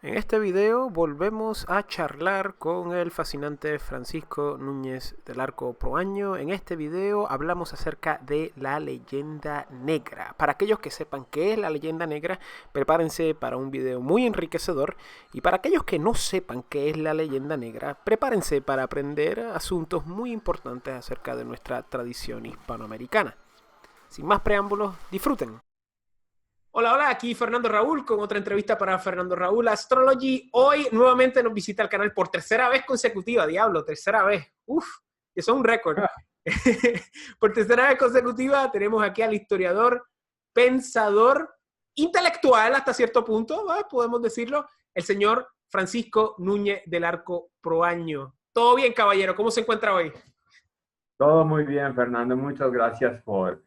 En este video volvemos a charlar con el fascinante Francisco Núñez del Arco Proaño. En este video hablamos acerca de la leyenda negra. Para aquellos que sepan qué es la leyenda negra, prepárense para un video muy enriquecedor. Y para aquellos que no sepan qué es la leyenda negra, prepárense para aprender asuntos muy importantes acerca de nuestra tradición hispanoamericana. Sin más preámbulos, disfruten. Hola, hola, aquí Fernando Raúl con otra entrevista para Fernando Raúl Astrology. Hoy nuevamente nos visita el canal por tercera vez consecutiva, diablo, tercera vez. Uf, eso es un récord. Por tercera vez consecutiva tenemos aquí al historiador, pensador, intelectual hasta cierto punto, ¿vale? Podemos decirlo, el señor Francisco Núñez del Arco Proaño. ¿Todo bien, caballero? ¿Cómo se encuentra hoy? Todo muy bien, Fernando. Muchas gracias por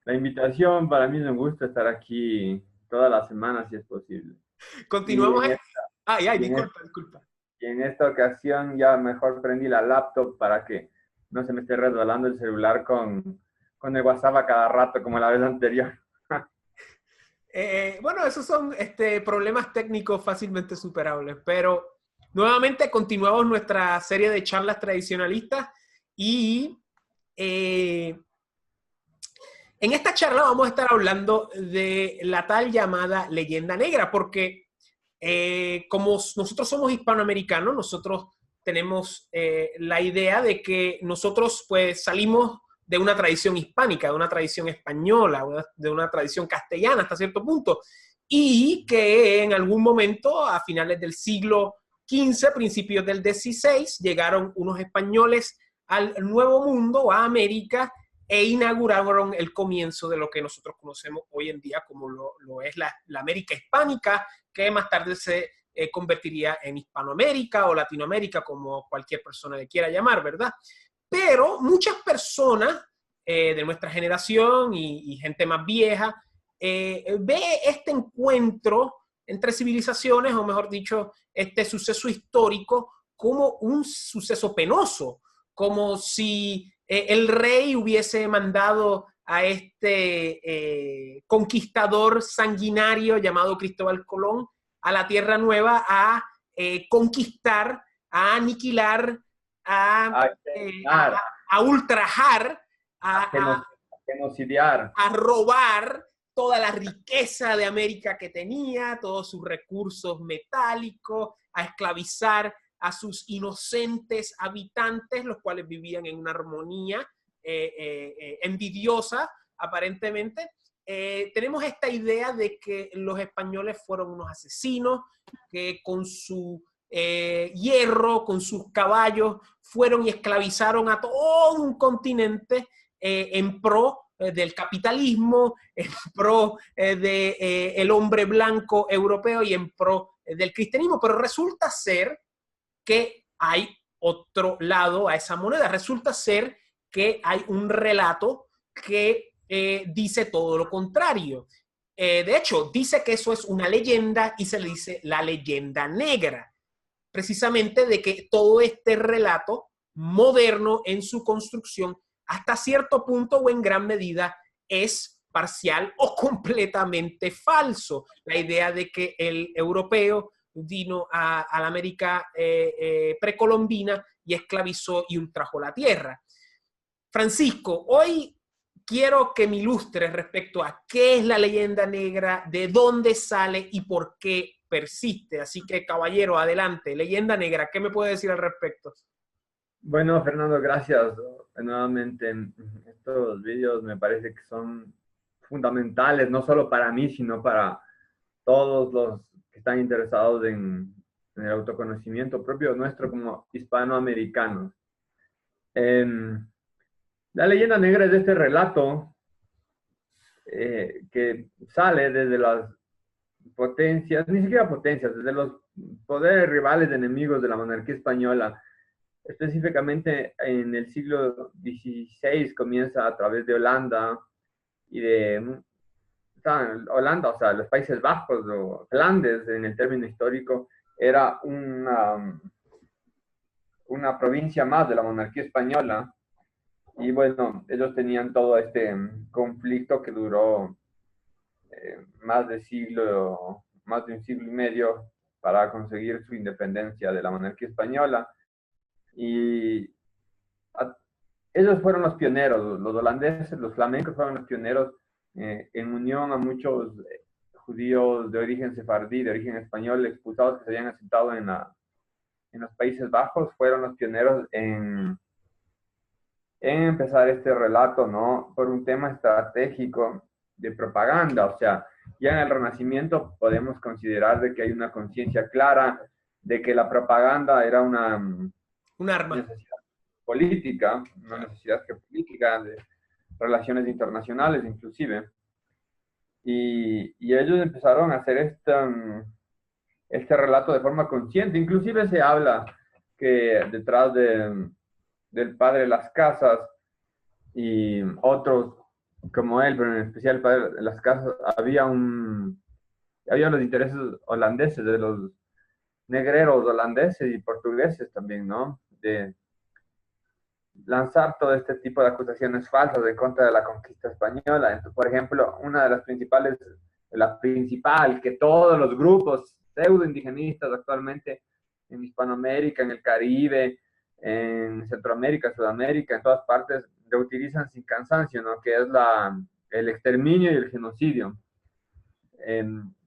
la invitación. Para mí es un gusto estar aquí todas las semanas, si es posible. Y Continuamos. en esta, Ay, ay, y en disculpa, esta, disculpa. y en esta ocasión ya mejor prendí la laptop para que no se me esté resbalando el celular con el WhatsApp a cada rato como la vez anterior. Bueno, esos son problemas técnicos fácilmente superables, pero nuevamente continuamos nuestra serie de charlas tradicionalistas y eh, en esta charla vamos a estar hablando de la tal llamada leyenda negra, porque como nosotros somos hispanoamericanos, nosotros tenemos la idea de que nosotros pues salimos de una tradición hispánica, de una tradición española, de una tradición castellana hasta cierto punto, y que en algún momento, a finales del siglo XV, principios del XVI, llegaron unos españoles al Nuevo Mundo, a América, e inauguraron el comienzo de lo que nosotros conocemos hoy en día como lo es la América hispánica, que más tarde se convertiría en Hispanoamérica o Latinoamérica, como cualquier persona le quiera llamar, ¿verdad? Pero muchas personas de nuestra generación y gente más vieja ve este encuentro entre civilizaciones, o mejor dicho, este suceso histórico, como un suceso penoso, como si el rey hubiese mandado a conquistador sanguinario llamado Cristóbal Colón a la Tierra Nueva a conquistar, a aniquilar, a, A eh, exterminar, a, a ultrajar, a a, a, genocidiar. a robar toda la riqueza de América que tenía, todos sus recursos metálicos, a esclavizar a sus inocentes habitantes, los cuales vivían en una armonía envidiosa, aparentemente. Tenemos esta idea de que los españoles fueron unos asesinos, que con su hierro, con sus caballos, fueron y esclavizaron a todo un continente en pro del capitalismo, en pro del hombre blanco europeo y en pro del cristianismo. Pero resulta ser que hay otro lado a esa moneda. Resulta ser que hay un relato que dice todo lo contrario. De hecho, dice que eso es una leyenda y se le dice la leyenda negra, precisamente de que todo este relato moderno en su construcción, hasta cierto punto o en gran medida, es parcial o completamente falso. La idea de que el europeo vino a la América precolombina y esclavizó y ultrajó la tierra. Francisco, hoy quiero que me ilustres respecto a qué es la leyenda negra, de dónde sale y por qué persiste. Así que, caballero, adelante. Leyenda negra, ¿qué me puede decir al respecto? Bueno, Fernando, gracias nuevamente. Estos vídeos me parece que son fundamentales, no solo para mí, sino para todos los que están interesados en el autoconocimiento propio nuestro como hispanoamericanos. Eh, la leyenda negra es este relato que sale desde las potencias, ni siquiera potencias, desde los poderes rivales enemigos de la monarquía española. Específicamente en el siglo XVI comienza a través de Holanda y de Holanda, o sea, los Países Bajos o Flandes en el término histórico, era una provincia más de la monarquía española. Y bueno, ellos tenían todo este conflicto que duró más de un siglo y medio, para conseguir su independencia de la monarquía española. Y ellos fueron los pioneros, los holandeses, los flamencos fueron los pioneros en unión a muchos judíos de origen sefardí, de origen español, expulsados que se habían asentado en los Países Bajos, fueron los pioneros en empezar este relato, ¿no? Por un tema estratégico de propaganda. O sea, ya en el Renacimiento podemos considerar de que hay una conciencia clara de que la propaganda era un arma necesidad política, una necesidad geopolítica, de relaciones internacionales inclusive. Y ellos empezaron a hacer este relato de forma consciente. Inclusive se habla que detrás del padre Las Casas y otros como él, pero en especial el padre Las Casas, había los intereses holandeses, de los negreros holandeses y portugueses también, ¿no? De lanzar todo este tipo de acusaciones falsas en contra de la conquista española. Entonces, por ejemplo, una de las principales, la principal, que todos los grupos pseudo-indigenistas actualmente en Hispanoamérica, en el Caribe, en Centroamérica, Sudamérica, en todas partes, lo utilizan sin cansancio, ¿no? Que es el exterminio y el genocidio.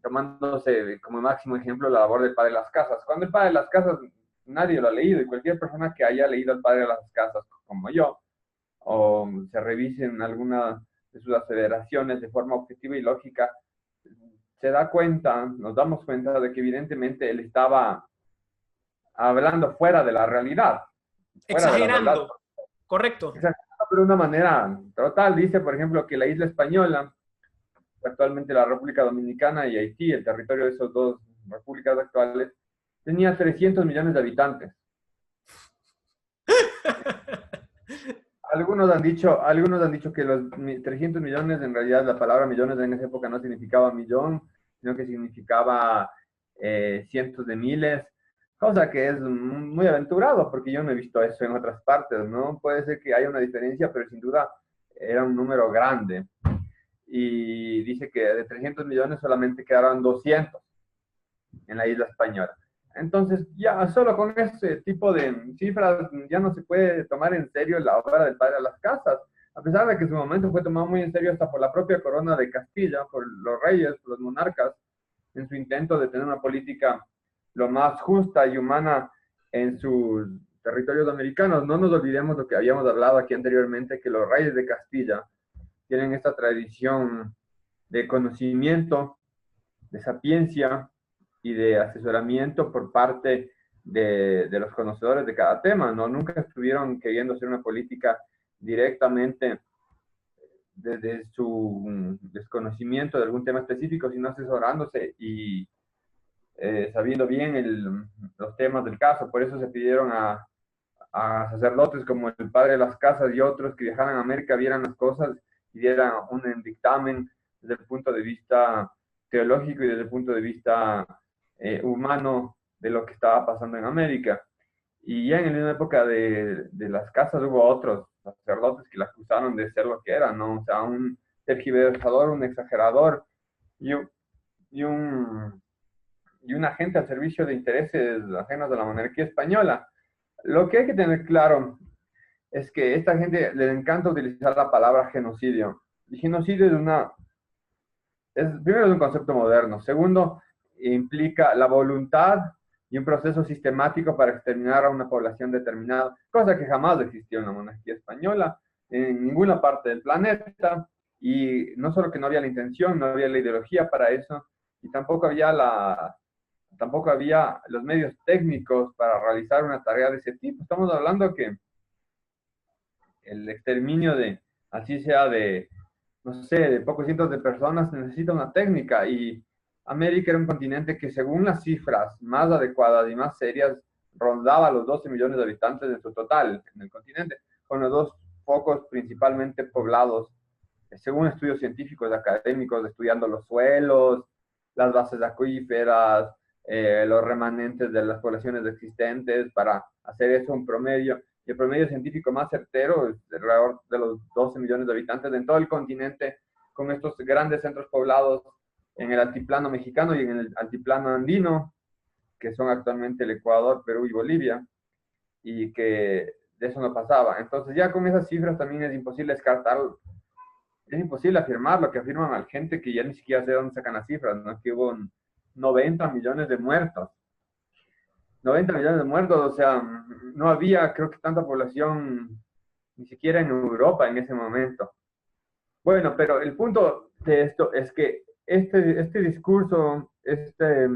Tomándose como máximo ejemplo la labor del padre de Las Casas. Cuando el padre de Las Casas nadie lo ha leído, y cualquier persona que haya leído al padre de Las Casas, como yo, o se revisen alguna de sus aseveraciones de forma objetiva y lógica, se da cuenta, nos damos cuenta de que evidentemente él estaba hablando fuera de la realidad. Exagerando, correcto. Exagerando, pero de una manera total. Dice, por ejemplo, que la isla española, actualmente la República Dominicana y Haití, el territorio de esas dos repúblicas actuales, tenía 300 millones de habitantes. Algunos han dicho que los 300 millones, en realidad la palabra millones en esa época no significaba millón, sino que significaba cientos de miles, cosa que es muy aventurado, porque yo no he visto eso en otras partes, ¿no? Puede ser que haya una diferencia, pero sin duda era un número grande. Y dice que de 300 millones solamente quedaron 200 en la isla española. Entonces, ya solo con ese tipo de cifras ya no se puede tomar en serio la obra del padre de Las Casas, a pesar de que en su momento fue tomado muy en serio hasta por la propia corona de Castilla, por los reyes, por los monarcas, en su intento de tener una política lo más justa y humana en sus territorios americanos. No nos olvidemos lo que habíamos hablado aquí anteriormente, que los reyes de Castilla tienen esta tradición de conocimiento, de sapiencia y de asesoramiento por parte de los conocedores de cada tema, ¿no? Nunca estuvieron queriendo hacer una política directamente desde su desconocimiento de algún tema específico, sino asesorándose y sabiendo bien los temas del caso. Por eso se pidieron a sacerdotes como el padre de Las Casas y otros que viajaran a América, vieran las cosas y dieran un dictamen desde el punto de vista teológico y desde el punto de vista humano de lo que estaba pasando en América. Y ya en la época de Las Casas hubo otros sacerdotes que la acusaron de ser lo que era, ¿no? O sea, un tergiversador, un exagerador y un agente al servicio de intereses ajenos a la monarquía española. Lo que hay que tener claro es que a esta gente les encanta utilizar la palabra genocidio. Y genocidio primero es un concepto moderno. Segundo, implica la voluntad y un proceso sistemático para exterminar a una población determinada, cosa que jamás existió en la monarquía española, en ninguna parte del planeta. Y no solo que no había la intención, no había la ideología para eso, y tampoco había los medios técnicos para realizar una tarea de ese tipo. Estamos hablando que el exterminio así sea no sé, de pocos cientos de personas, necesita una técnica, y América era un continente que, según las cifras más adecuadas y más serias, rondaba los 12 millones de habitantes en su total en el continente, con los dos focos principalmente poblados, según estudios científicos académicos, estudiando los suelos, las bases acuíferas, los remanentes de las poblaciones existentes, para hacer eso un promedio. Y el promedio científico más certero es alrededor de los 12 millones de habitantes en todo el continente, con estos grandes centros poblados en el altiplano mexicano y en el altiplano andino, que son actualmente el Ecuador, Perú y Bolivia, y que de eso no pasaba. Entonces ya con esas cifras también es imposible descartar, es imposible afirmar lo que afirman la gente que ya ni siquiera sé de dónde sacan las cifras, ¿no? Que hubo 90 millones de muertos. 90 millones de muertos, o sea, no había, creo que tanta población ni siquiera en Europa en ese momento. Bueno, pero el punto de esto es que este discurso, esta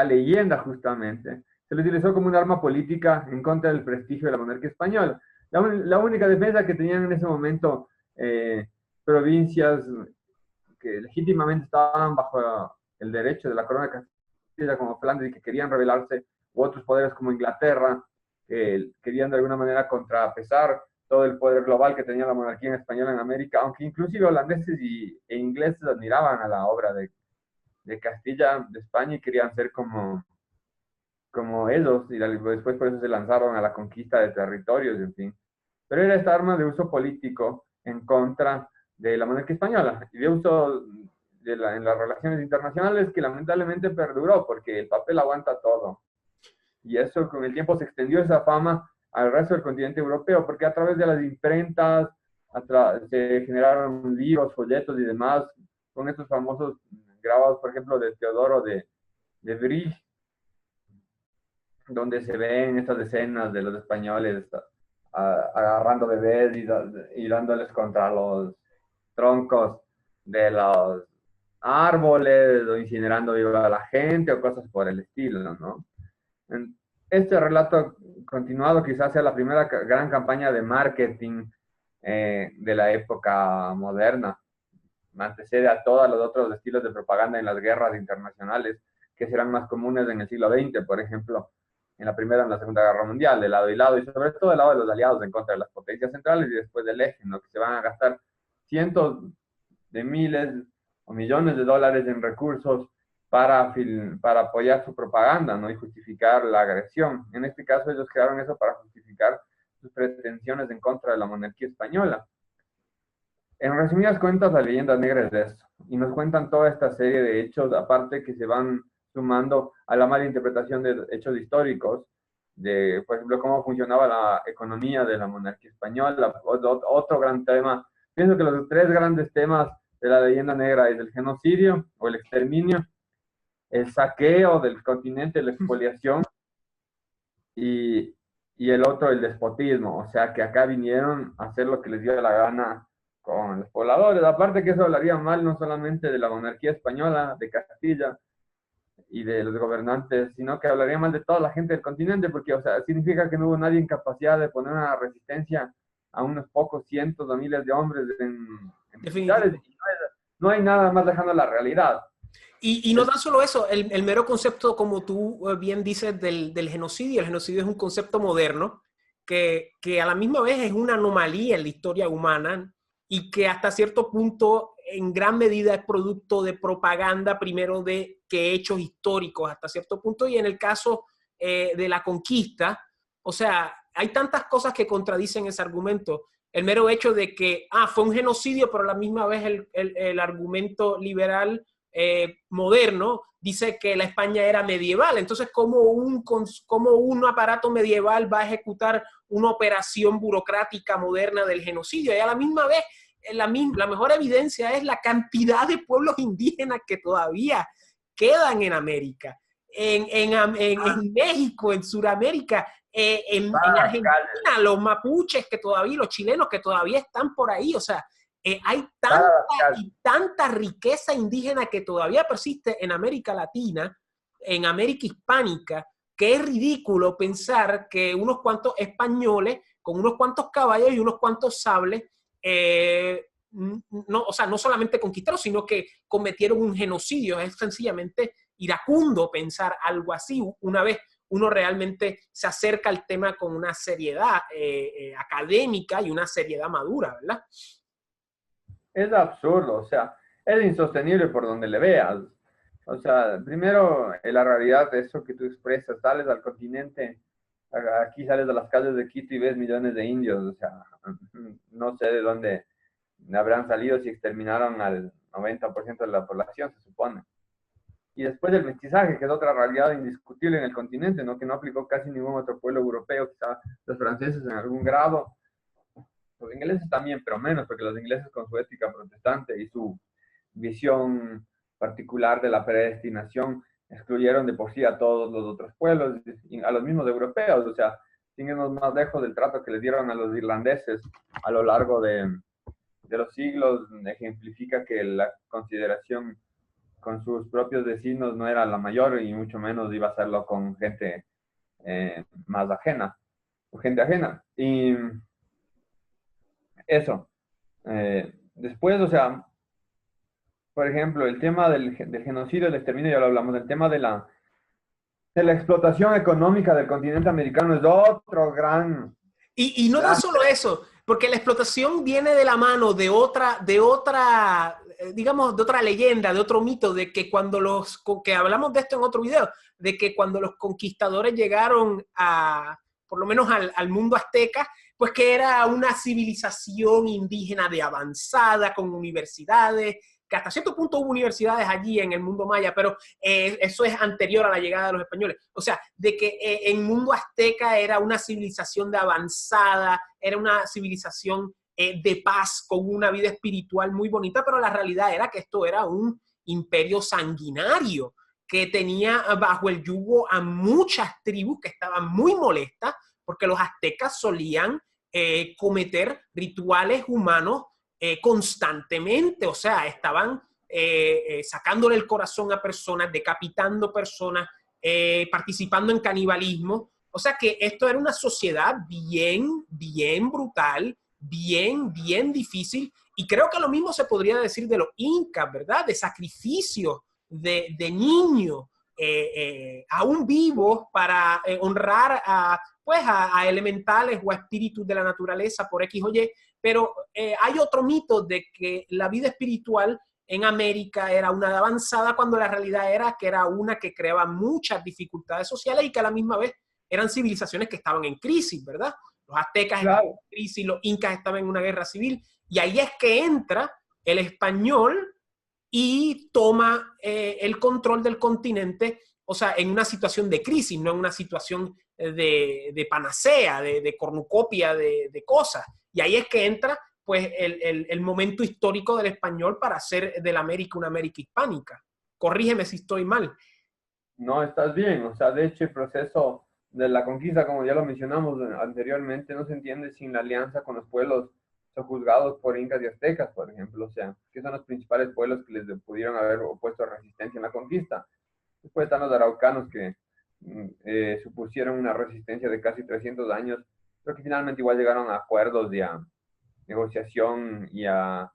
leyenda justamente, se lo utilizó como un arma política en contra del prestigio de la monarquía española. La única defensa que tenían en ese momento provincias que legítimamente estaban bajo el derecho de la corona de Castilla, como Flandes, y que querían rebelarse, u otros poderes como Inglaterra, que querían de alguna manera contrapesar todo el poder global que tenía la monarquía española en América, aunque inclusive holandeses e ingleses admiraban a la obra de Castilla, de España, y querían ser como ellos, y después por eso se lanzaron a la conquista de territorios, en fin. Pero era esta arma de uso político en contra de la monarquía española y de uso en las relaciones internacionales, que lamentablemente perduró porque el papel aguanta todo. Y eso con el tiempo se extendió esa fama al resto del continente europeo, porque a través de las imprentas se generaron libros, folletos y demás, con estos famosos grabados, por ejemplo, de Teodoro de Brie, donde se ven estas escenas de los españoles agarrando bebés y dándoles contra los troncos de los árboles o incinerando viva a la gente o cosas por el estilo, ¿no? Este relato continuado quizás sea la primera gran campaña de marketing de la época moderna. Antecede a todos los otros estilos de propaganda en las guerras internacionales que serán más comunes en el siglo XX, por ejemplo, en la Primera y en la Segunda Guerra Mundial, de lado y lado, y sobre todo del lado de los aliados en contra de las potencias centrales y después del eje, en lo que se van a gastar cientos de miles o millones de dólares en recursos para apoyar su propaganda, ¿no? Y justificar la agresión. En este caso ellos crearon eso para justificar sus pretensiones en contra de la monarquía española. En resumidas cuentas, la leyenda negra es de eso. Y nos cuentan toda esta serie de hechos, aparte que se van sumando a la mala interpretación de hechos históricos, de, por ejemplo, cómo funcionaba la economía de la monarquía española. Otro gran tema, pienso que los tres grandes temas de la leyenda negra es el genocidio o el exterminio, el saqueo del continente, la expoliación, y, y el otro, el despotismo. O sea, que acá vinieron a hacer lo que les dio la gana con los pobladores. Aparte que eso hablaría mal no solamente de la monarquía española, de Castilla y de los gobernantes, sino que hablaría mal de toda la gente del continente, porque, o sea, significa que no hubo nadie en capacidad de poner una resistencia a unos pocos cientos o miles de hombres en militares. No hay nada más lejano a la realidad. Y no tan solo eso, el mero concepto, como tú bien dices, del genocidio. El genocidio es un concepto moderno que a la misma vez es una anomalía en la historia humana y que hasta cierto punto en gran medida es producto de propaganda primero que hechos históricos hasta cierto punto, y en el caso de la conquista, o sea, hay tantas cosas que contradicen ese argumento. El mero hecho de que fue un genocidio, pero a la misma vez el argumento liberal moderno dice que la España era medieval. Entonces, ¿cómo un aparato medieval va a ejecutar una operación burocrática moderna del genocidio? Y a la misma vez, la mejor evidencia es la cantidad de pueblos indígenas que todavía quedan en América, en México, en Sudamérica, en Argentina, los mapuches que todavía, los chilenos que todavía están por ahí. O sea, hay tanta riqueza indígena que todavía persiste en América Latina, en América Hispánica, que es ridículo pensar que unos cuantos españoles con unos cuantos caballos y unos cuantos sables, o sea, no solamente conquistaron, sino que cometieron un genocidio. Es sencillamente iracundo pensar algo así una vez uno realmente se acerca al tema con una seriedad académica y una seriedad madura, ¿verdad? Es absurdo, o sea, es insostenible por donde le veas. O sea, primero, la realidad de eso que tú expresas, sales al continente, aquí sales a las calles de Quito y ves millones de indios, o sea, no sé de dónde habrán salido si exterminaron al 90% de la población, se supone. y después del mestizaje, que es otra realidad indiscutible en el continente, ¿no? Que no aplicó casi ningún otro pueblo europeo, quizá los franceses en algún grado, los ingleses también, pero menos, porque los ingleses con su ética protestante y su visión particular de la predestinación excluyeron de por sí a todos los otros pueblos, a los mismos europeos, o sea, sin irnos más lejos del trato que les dieron a los irlandeses a lo largo de los siglos, ejemplifica que la consideración con sus propios vecinos no era la mayor y mucho menos iba a hacerlo con gente más ajena, o gente ajena. Y eso. Después, o sea, por ejemplo, el tema del genocidio, del exterminio, ya lo hablamos, el tema de la explotación económica del continente americano es otro gran, Y no tan gran... solo eso, porque la explotación viene de la mano digamos, de otra leyenda, de otro mito, de que que hablamos de esto en otro video, de que cuando los conquistadores llegaron por lo menos al mundo azteca, pues que era una civilización indígena de avanzada, con universidades, que hasta cierto punto hubo universidades allí en el mundo maya, pero eso es anterior a la llegada de los españoles. O sea, de que en mundo azteca era una civilización de avanzada, era una civilización de paz, con una vida espiritual muy bonita, pero la realidad era que esto era un imperio sanguinario que tenía bajo el yugo a muchas tribus que estaban muy molestas porque los aztecas solían cometer rituales humanos constantemente, o sea, estaban sacándole el corazón a personas, decapitando personas, participando en canibalismo. O sea que esto era una sociedad bien, bien brutal, bien, bien difícil. Y creo que lo mismo se podría decir de los incas, ¿verdad? De sacrificios de niños, aún vivos, para honrar pues a elementales o a espíritus de la naturaleza por X o Y. Pero hay otro mito de que la vida espiritual en América era una de avanzada, cuando la realidad era que era una que creaba muchas dificultades sociales y que a la misma vez eran civilizaciones que estaban en crisis, ¿verdad? Los aztecas estaban en crisis, los incas estaban en una guerra civil, y ahí es que entra el español y toma el control del continente, o sea, en una situación de crisis, no en una situación de panacea, de cornucopia de cosas. Y ahí es que entra pues el momento histórico del español para hacer de la América una América hispánica. Corrígeme si estoy mal. No, estás bien, o sea, de hecho el proceso de la conquista, como ya lo mencionamos anteriormente, no se entiende sin la alianza con los pueblos sojuzgados por incas y aztecas, por ejemplo, o sea, que son los principales pueblos que les pudieron haber opuesto resistencia en la conquista. Después están los araucanos que supusieron una resistencia de casi 300 años, pero que finalmente igual llegaron a acuerdos y a negociación y a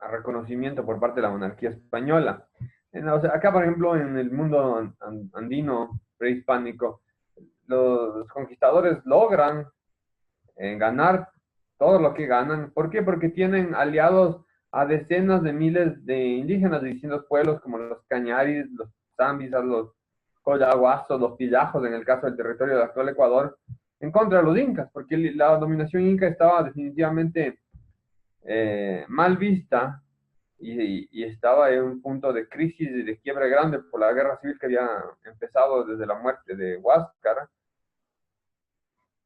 reconocimiento por parte de la monarquía española. O sea, acá, por ejemplo, en el mundo andino prehispánico, los conquistadores logran ganar todo lo que ganan. ¿Por qué? Porque tienen aliados a decenas de miles de indígenas de distintos pueblos, como los cañaris, los zambisas, los coyahuasos, los pillajos, en el caso del territorio del actual Ecuador, en contra de los incas, porque la dominación inca estaba definitivamente mal vista y estaba en un punto de crisis y de quiebra grande por la guerra civil que había empezado desde la muerte de Huáscar.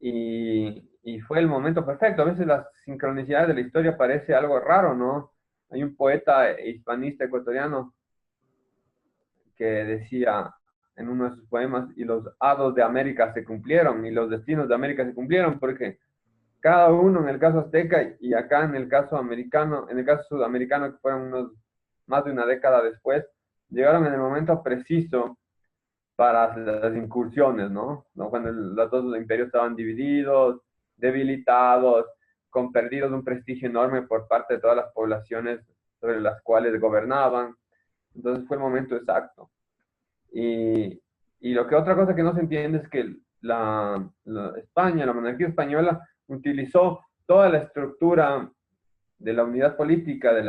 Y fue el momento perfecto. A veces las sincronicidades de la historia parece algo raro, ¿no? Hay un poeta hispanista ecuatoriano que decía en uno de sus poemas, y los hados de América se cumplieron, y los destinos de América se cumplieron, porque cada uno, en el caso azteca y acá en el caso americano, en el caso sudamericano, que fueron más de una década después, llegaron en el momento preciso para las incursiones, ¿no? Cuando los dos imperios estaban divididos, debilitados, con perdidos un prestigio enorme por parte de todas las poblaciones sobre las cuales gobernaban. Entonces fue el momento exacto. Y, y lo que otra cosa que no se entiende es que España, la monarquía española, utilizó toda la estructura de la unidad política, de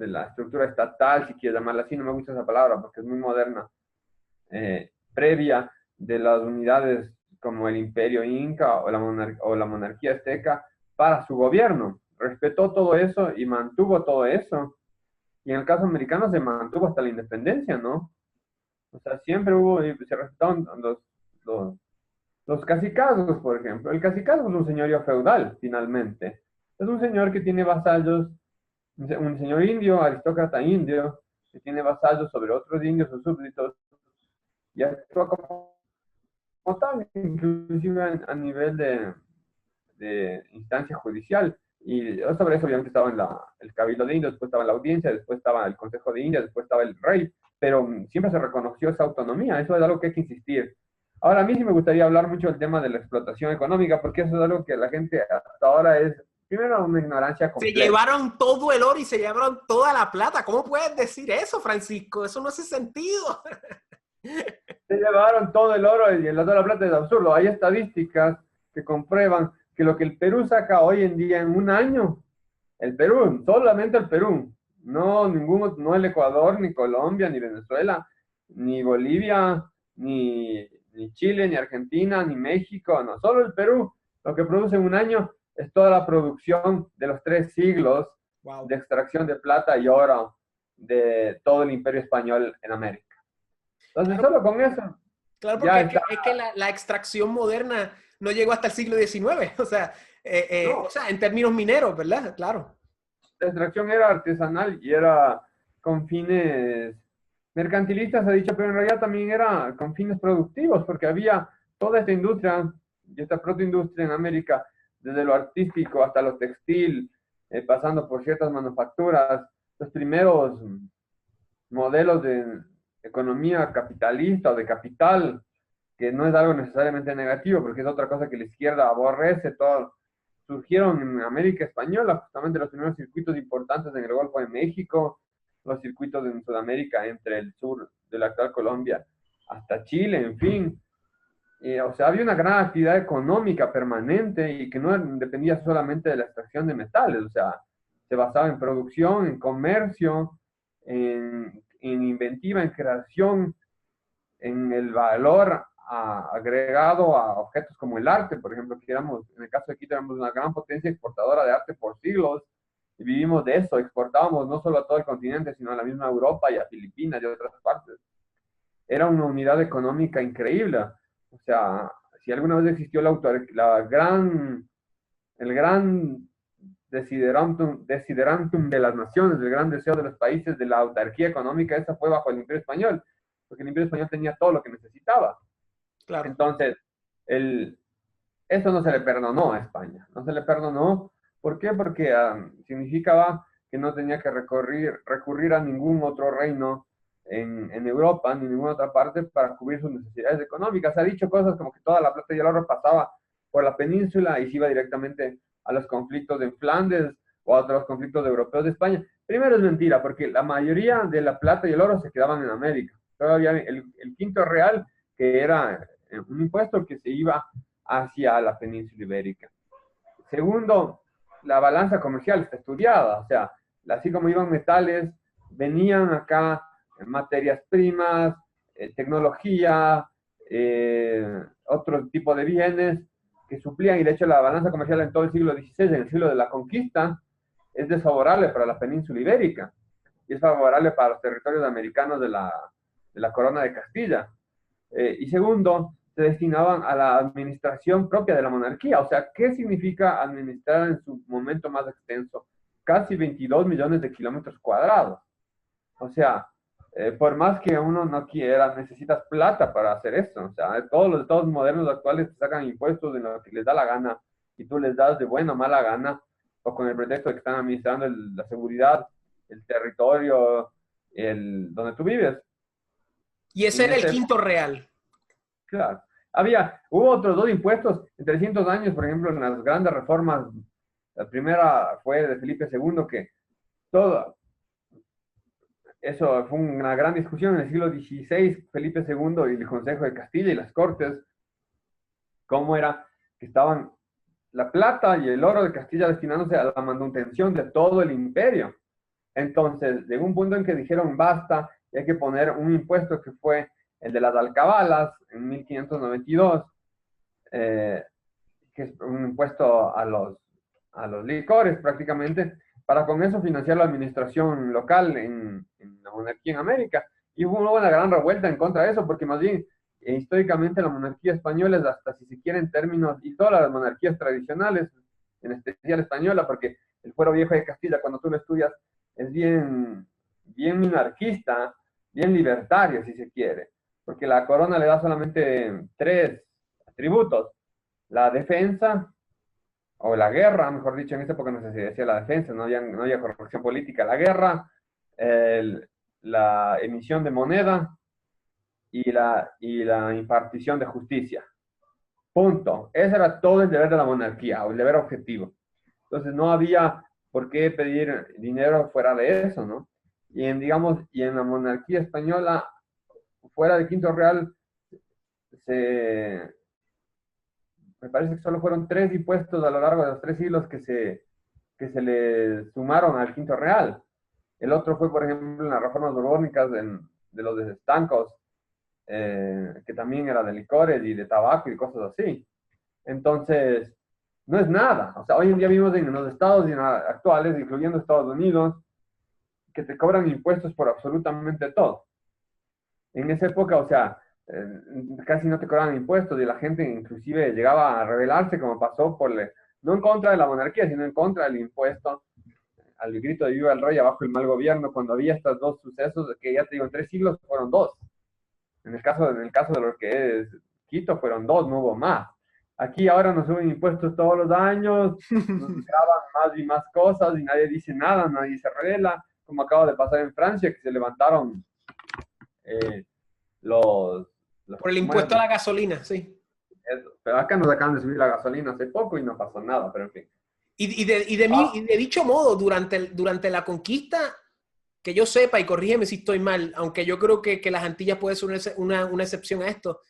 la estructura estatal, si quieres llamarla así, no me gusta esa palabra porque es muy moderna, previa de las unidades como el imperio inca o la monarquía azteca para su gobierno. Respetó todo eso y mantuvo todo eso Y en el caso americano se mantuvo hasta la independencia, ¿no? O sea, siempre hubo, se respetaban los, los cacicazgos, por ejemplo. El cacicazgo es un señorío feudal, finalmente. Es un señor que tiene vasallos, un señor indio, aristócrata indio, que tiene vasallos sobre otros indios o súbditos, y actúa como tal, inclusive a nivel de instancia judicial. Y sobre eso obviamente estaba el Cabildo de Indios, después estaba la audiencia, después estaba el Consejo de Indias, después estaba el rey, pero siempre se reconoció esa autonomía, eso es algo que hay que insistir. Ahora, a mí sí me gustaría hablar mucho del tema de la explotación económica, porque eso es algo que la gente hasta ahora es, primero, una ignorancia Se completa. llevaron todo el oro y se llevaron toda la plata. ¿Cómo puedes decir eso, Francisco? Eso no hace sentido. Se llevaron todo el oro y toda la plata, es absurdo. Hay estadísticas que comprueban que lo que el Perú saca hoy en día en un año, el Perú, solamente el Perú, no el Ecuador, ni Colombia, ni Venezuela, ni Bolivia, ni Chile, ni Argentina, ni México, no, solo el Perú, lo que produce en un año es toda la producción de los 3 siglos Wow. de extracción de plata y oro de todo el imperio español en América. Entonces, Claro, solo con eso claro, porque ya está. es que la extracción moderna no llegó hasta el siglo XIX. O No, sea, en términos mineros, ¿verdad? Claro. la extracción era artesanal y era con fines mercantilistas, ha dicho, pero en realidad también era con fines productivos, porque había toda esta industria y esta protoindustria en América, desde lo artístico hasta lo textil, pasando por ciertas manufacturas, los primeros modelos de economía capitalista o de capital, que no es algo necesariamente negativo, porque es otra cosa que la izquierda aborrece, todo, surgieron en América Española, justamente los primeros circuitos importantes en el Golfo de México, los circuitos en Sudamérica entre el sur de la actual Colombia hasta Chile, en fin. O sea, había una gran actividad económica permanente y que no dependía solamente de la extracción de metales, o sea, se basaba en producción, en comercio, en inventiva, en creación, en el valor agregado a objetos como el arte, por ejemplo, que éramos, en el caso de Quito, éramos una gran potencia exportadora de arte por siglos, y vivimos de eso, exportábamos no solo a todo el continente, sino a la misma Europa y a Filipinas y a otras partes. Era una unidad económica increíble. O sea, si alguna vez existió el gran desiderantum de las naciones, el gran deseo de los países de la autarquía económica, esa fue bajo el Imperio Español, porque el Imperio Español tenía todo lo que necesitaba. Claro. Entonces, eso no se le perdonó a España, no se le perdonó. ¿Por qué? Porque significaba que no tenía que recurrir a ningún otro reino en Europa ni en ninguna otra parte para cubrir sus necesidades económicas. Se ha dicho cosas como que toda la plata y el oro pasaba por la península y se iba directamente a los conflictos en Flandes o a otros conflictos europeos de España. Primero es mentira, porque la mayoría de la plata y el oro se quedaban en América. Pero había el quinto real, que era un impuesto que se iba hacia la península ibérica. Segundo, la balanza comercial está estudiada, o sea, así como iban metales, venían acá materias primas, tecnología, otro tipo de bienes que suplían, y de hecho la balanza comercial en todo el siglo XVI, en el siglo de la conquista, es desfavorable para la península ibérica y es favorable para los territorios americanos de la corona de Castilla. Y segundo, se destinaban a la administración propia de la monarquía. O sea, ¿qué significa administrar en su momento más extenso? Casi 22 millones de kilómetros cuadrados. O sea, por más que uno no quiera, necesitas plata para hacer esto. O sea, todos los estados modernos actuales te sacan impuestos de lo que les da la gana y tú les das de buena o mala gana o con el pretexto de que están administrando la seguridad, el territorio, donde tú vives. Y ese En era el ese, quinto real. claro. Hubo otros 2 impuestos en 300 años, por ejemplo, en las grandes reformas. La primera fue de Felipe II, que todo, eso fue una gran discusión en el siglo XVI, Felipe II y el Consejo de Castilla y las Cortes, cómo era que estaban la plata y el oro de Castilla destinándose a la manutención de todo el imperio. Entonces, llegó un punto en que dijeron basta y hay que poner un impuesto que fue el de las alcabalas en 1592, que es un impuesto a los licores prácticamente, para con eso financiar la administración local en la monarquía en América. Y hubo una gran revuelta en contra de eso, porque más bien, históricamente la monarquía española es, hasta si se quiere en términos, y todas las monarquías tradicionales, en especial española, porque el fuero viejo de Castilla, cuando tú lo estudias, es bien minarquista, bien libertario, si se quiere, porque la corona le da solamente 3 atributos: la defensa, o la guerra, mejor dicho, en esta época no sé si decía la defensa, no había corrección política, la guerra, la emisión de moneda y la impartición de justicia. Punto. Ese era todo el deber de la monarquía, o el deber objetivo. Entonces no había por qué pedir dinero fuera de eso, ¿no? Y en la monarquía española, fuera de Quinto Real, me parece que solo fueron 3 impuestos a lo largo de los 3 siglos que se le sumaron al Quinto Real. El otro fue, por ejemplo, en las reformas borbónicas de los desestancos, que también era de licores y de tabaco y cosas así. Entonces, no es nada. O sea, hoy en día vivimos en los estados actuales, incluyendo Estados Unidos, que te cobran impuestos por absolutamente todo. En esa época, o sea, casi no te cobraban impuestos y la gente inclusive llegaba a rebelarse, como pasó no en contra de la monarquía, sino en contra del impuesto, al grito de viva el rey, abajo el mal gobierno, cuando había estos 2 sucesos, que ya te digo, en 3 siglos fueron 2. En el caso de lo que es Quito fueron 2, no hubo más. Aquí ahora nos suben impuestos todos los años, nos graban más y más cosas y nadie dice nada, nadie se revela, como acaba de pasar en Francia, que se levantaron los Por el impuesto a la gasolina, sí. Eso. Pero acá nos acaban de subir la gasolina hace poco y no pasó nada, pero en fin. Y de dicho modo, durante la conquista, que yo sepa, y corrígeme si estoy mal, aunque yo creo que las Antillas puede ser una excepción a esto,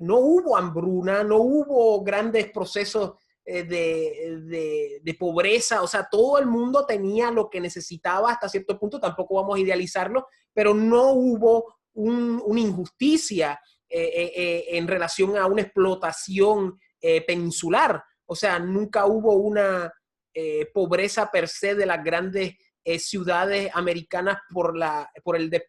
no hubo hambruna, no hubo grandes procesos de pobreza, o sea, todo el mundo tenía lo que necesitaba hasta cierto punto, tampoco vamos a idealizarlo, pero no hubo una injusticia en relación a una explotación peninsular. O sea, nunca hubo una pobreza per se de las grandes ciudades americanas por la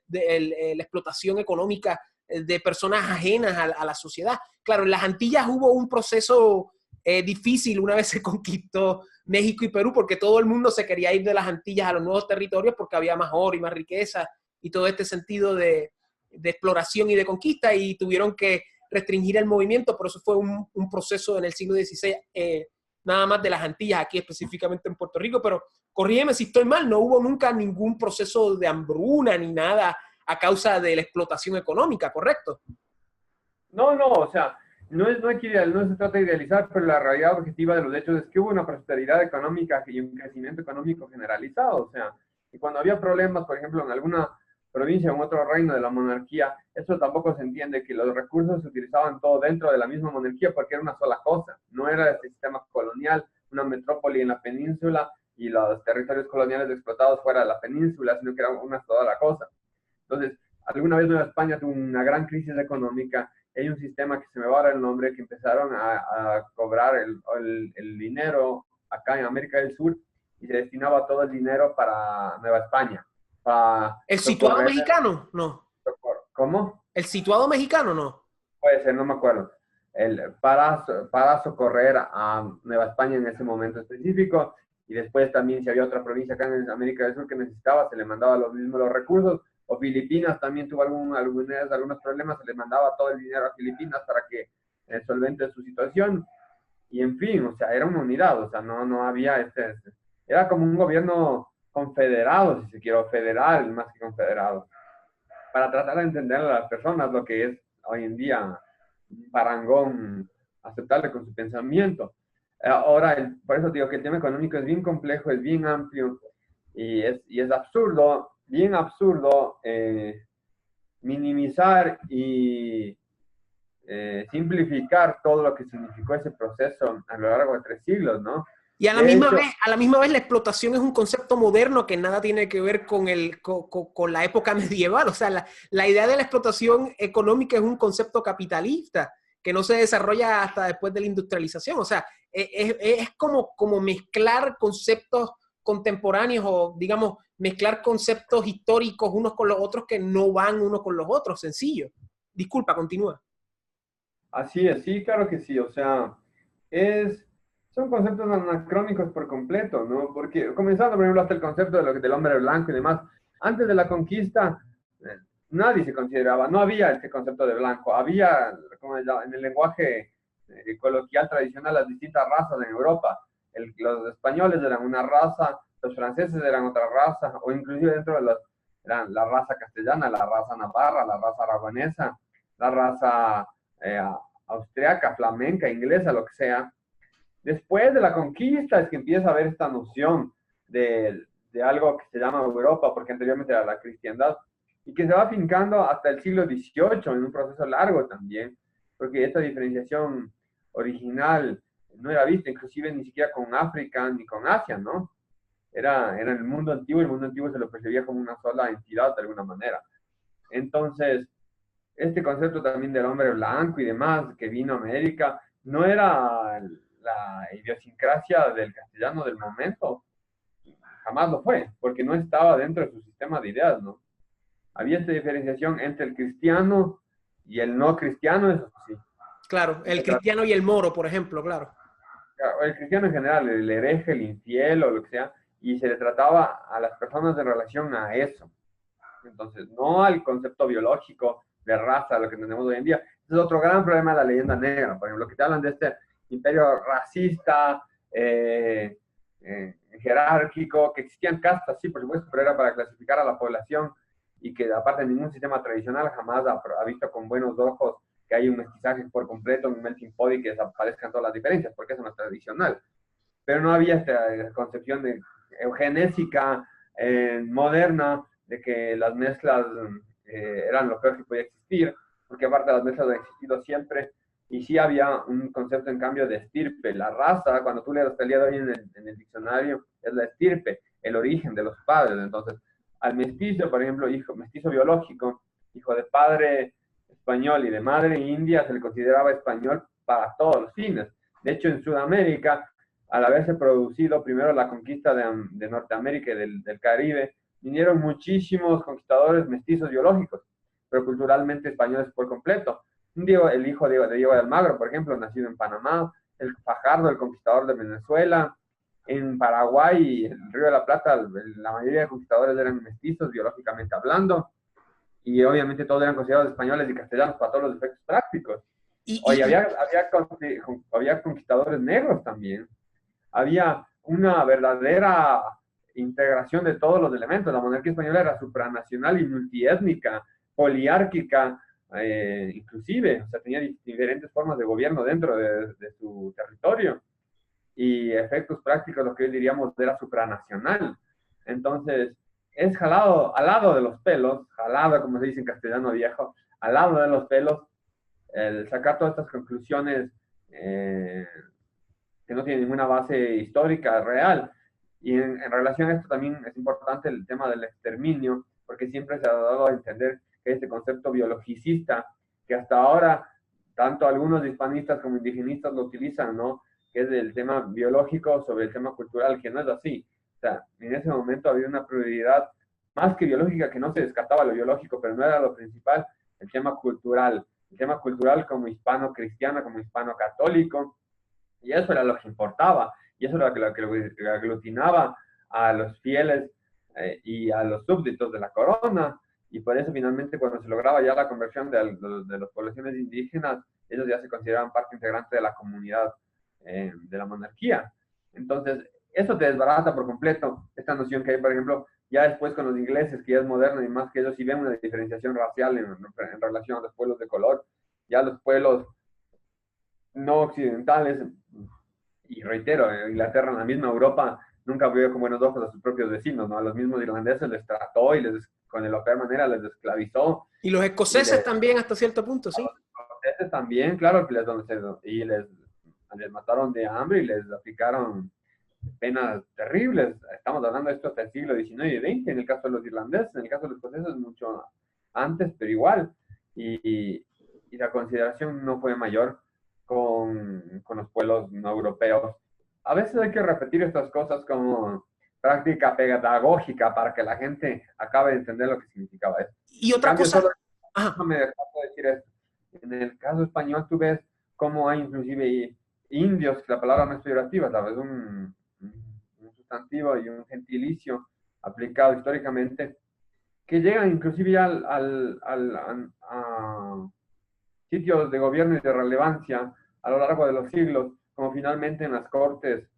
explotación económica de personas ajenas a la sociedad. Claro, en las Antillas hubo un proceso difícil una vez se conquistó México y Perú, porque todo el mundo se quería ir de las Antillas a los nuevos territorios porque había más oro y más riqueza y todo este sentido de exploración y de conquista, y tuvieron que restringir el movimiento. Por eso fue un proceso en el siglo XVI, nada más de las Antillas, aquí específicamente en Puerto Rico, pero corrígeme si estoy mal, no hubo nunca ningún proceso de hambruna ni nada a causa de la explotación económica, ¿correcto? No, o sea, no se trata de idealizar, pero la realidad objetiva de los hechos es que hubo una prosperidad económica y un crecimiento económico generalizado. O sea, y cuando había problemas, por ejemplo, en alguna provincia o en otro reino de la monarquía, eso tampoco se entiende, que los recursos se utilizaban todo dentro de la misma monarquía porque era una sola cosa. No era el sistema colonial, una metrópoli en la península y los territorios coloniales explotados fuera de la península, sino que era una sola cosa. Entonces, alguna vez Nueva España tuvo una gran crisis económica. Hay un sistema que se me va a dar el nombre, que empezaron a cobrar el dinero acá en América del Sur y se destinaba todo el dinero para Nueva España. ¿El situado mexicano? No. ¿Cómo? ¿El situado mexicano? No. Puede ser, no me acuerdo. Para socorrer a Nueva España en ese momento específico, y después también si había otra provincia acá en América del Sur que necesitaba, se le mandaba los recursos. O Filipinas también tuvo algunos problemas, se le mandaba todo el dinero a Filipinas para que solvente su situación. Y en fin, o sea, era una unidad, o sea, no había era como un gobierno confederado, si se quiere, o federal más que confederado, para tratar de entender a las personas lo que es hoy en día un parangón aceptable con su pensamiento. Ahora, por eso digo que el tema económico es bien complejo, es bien amplio, y es absurdo, bien absurdo, minimizar y simplificar todo lo que significó ese proceso a lo largo de 3 siglos, ¿no? Y a la misma vez la explotación es un concepto moderno que nada tiene que ver con la época medieval. O sea, la idea de la explotación económica es un concepto capitalista que no se desarrolla hasta después de la industrialización. O sea, es como mezclar conceptos contemporáneos o, digamos, mezclar conceptos históricos unos con los otros que no van unos con los otros, sencillo. Disculpa, continúa. Así es, sí, claro que sí. O sea, son conceptos anacrónicos por completo, ¿no? Porque comenzando, por ejemplo, hasta el concepto del hombre blanco y demás. Antes de la conquista, nadie se consideraba, no había este concepto de blanco. Había, como en el lenguaje coloquial tradicional, las distintas razas en Europa. Los españoles eran una raza, los franceses eran otra raza, o inclusive dentro de eran la raza castellana, la raza navarra, la raza aragonesa, la raza eh, austriaca, flamenca, inglesa, lo que sea. Después de la conquista es que empieza a haber esta noción de algo que se llama Europa, porque anteriormente era la cristiandad, y que se va afincando hasta el siglo XVIII, en un proceso largo también, porque esta diferenciación original no era vista, inclusive ni siquiera con África ni con Asia, ¿no? Era en el mundo antiguo se lo percibía como una sola entidad de alguna manera. Entonces, este concepto también del hombre blanco y demás que vino a América, no era la idiosincrasia del castellano del momento, jamás lo fue, porque no estaba dentro de su sistema de ideas, ¿no? Había esta diferenciación entre el cristiano y el no cristiano, eso sí. Claro, el cristiano y el moro, por ejemplo, claro. El cristiano en general, el hereje, el infiel o lo que sea, y se le trataba a las personas en relación a eso. Entonces, no al concepto biológico de raza, lo que tenemos hoy en día. Ese es otro gran problema de la leyenda negra, por ejemplo, que te hablan de este imperio racista, jerárquico, que existían castas, sí, por supuesto, pero era para clasificar a la población y que aparte ningún sistema tradicional jamás ha visto con buenos ojos que hay un mestizaje por completo, un melting pot y que desaparezcan todas las diferencias, porque eso no es tradicional. Pero no había esta concepción de eugenésica moderna, de que las mezclas eran lo peor que podía existir, porque aparte las mezclas han existido siempre, y sí había un concepto en cambio de estirpe. La raza, cuando tú lees hasta el día de hoy en el diccionario, es la estirpe, el origen de los padres. Entonces, al mestizo, por ejemplo, mestizo biológico, hijo de padre español y de madre india, se le consideraba español para todos los fines. De hecho, en Sudamérica, al haberse producido primero la conquista de Norteamérica y del Caribe, vinieron muchísimos conquistadores mestizos biológicos, pero culturalmente españoles por completo. El hijo de Diego de Almagro, por ejemplo, nacido en Panamá, el Fajardo, el conquistador de Venezuela, en Paraguay y el Río de la Plata, la mayoría de conquistadores eran mestizos biológicamente hablando, y obviamente todos eran considerados españoles y castellanos para todos los efectos prácticos. Oye, había conquistadores negros también. Había una verdadera integración de todos los elementos. La monarquía española era supranacional y multiétnica, poliárquica, inclusive, o sea, tenía diferentes formas de gobierno dentro de su territorio y efectos prácticos, lo que hoy diríamos era supranacional. Entonces, es alado de los pelos, jalado, como se dice en castellano viejo, alado de los pelos, el sacar todas estas conclusiones que no tienen ninguna base histórica real. Y en relación a esto también es importante el tema del exterminio, porque siempre se ha dado a entender que este concepto biologicista, que hasta ahora tanto algunos hispanistas como indigenistas lo utilizan, ¿no? Que es el tema biológico sobre el tema cultural, que no es así. O sea, en ese momento había una prioridad más que biológica, que no se descartaba lo biológico, pero no era lo principal, el tema cultural como hispano-cristiano, como hispano-católico, y eso era lo que importaba, y eso era lo que aglutinaba a los fieles y a los súbditos de la corona, y por eso finalmente cuando se lograba ya la conversión de las poblaciones indígenas, ellos ya se consideraban parte integrante de la comunidad de la monarquía. Entonces, eso te desbarata por completo esta noción que hay, por ejemplo, ya después con los ingleses, que ya es moderno y más que ellos sí ven una diferenciación racial en relación a los pueblos de color, ya los pueblos no occidentales, y reitero, Inglaterra en la misma Europa nunca vio con buenos ojos a sus propios vecinos, ¿no? A los mismos irlandeses les trató y con la peor manera les esclavizó. Y los escoceses también hasta cierto punto, sí. Los escoceses también, claro, que les mataron de hambre y les aplicaron penas terribles. Estamos hablando de esto hasta el siglo XIX y XX, en el caso de los irlandeses, en el caso de los escoceses mucho antes, pero igual. Y la consideración no fue mayor con los pueblos no europeos. A veces hay que repetir estas cosas como práctica pedagógica para que la gente acabe de entender lo que significaba eso. Y En otra cambio, cosa, solo ajá, me dejaste decir esto. En el caso español, tú ves cómo hay inclusive indios, que la palabra no es peyorativa, ¿sabes? Un sustantivo y un gentilicio aplicado históricamente, que llegan inclusive ya a sitios de gobierno y de relevancia a lo largo de los siglos, como finalmente en las cortes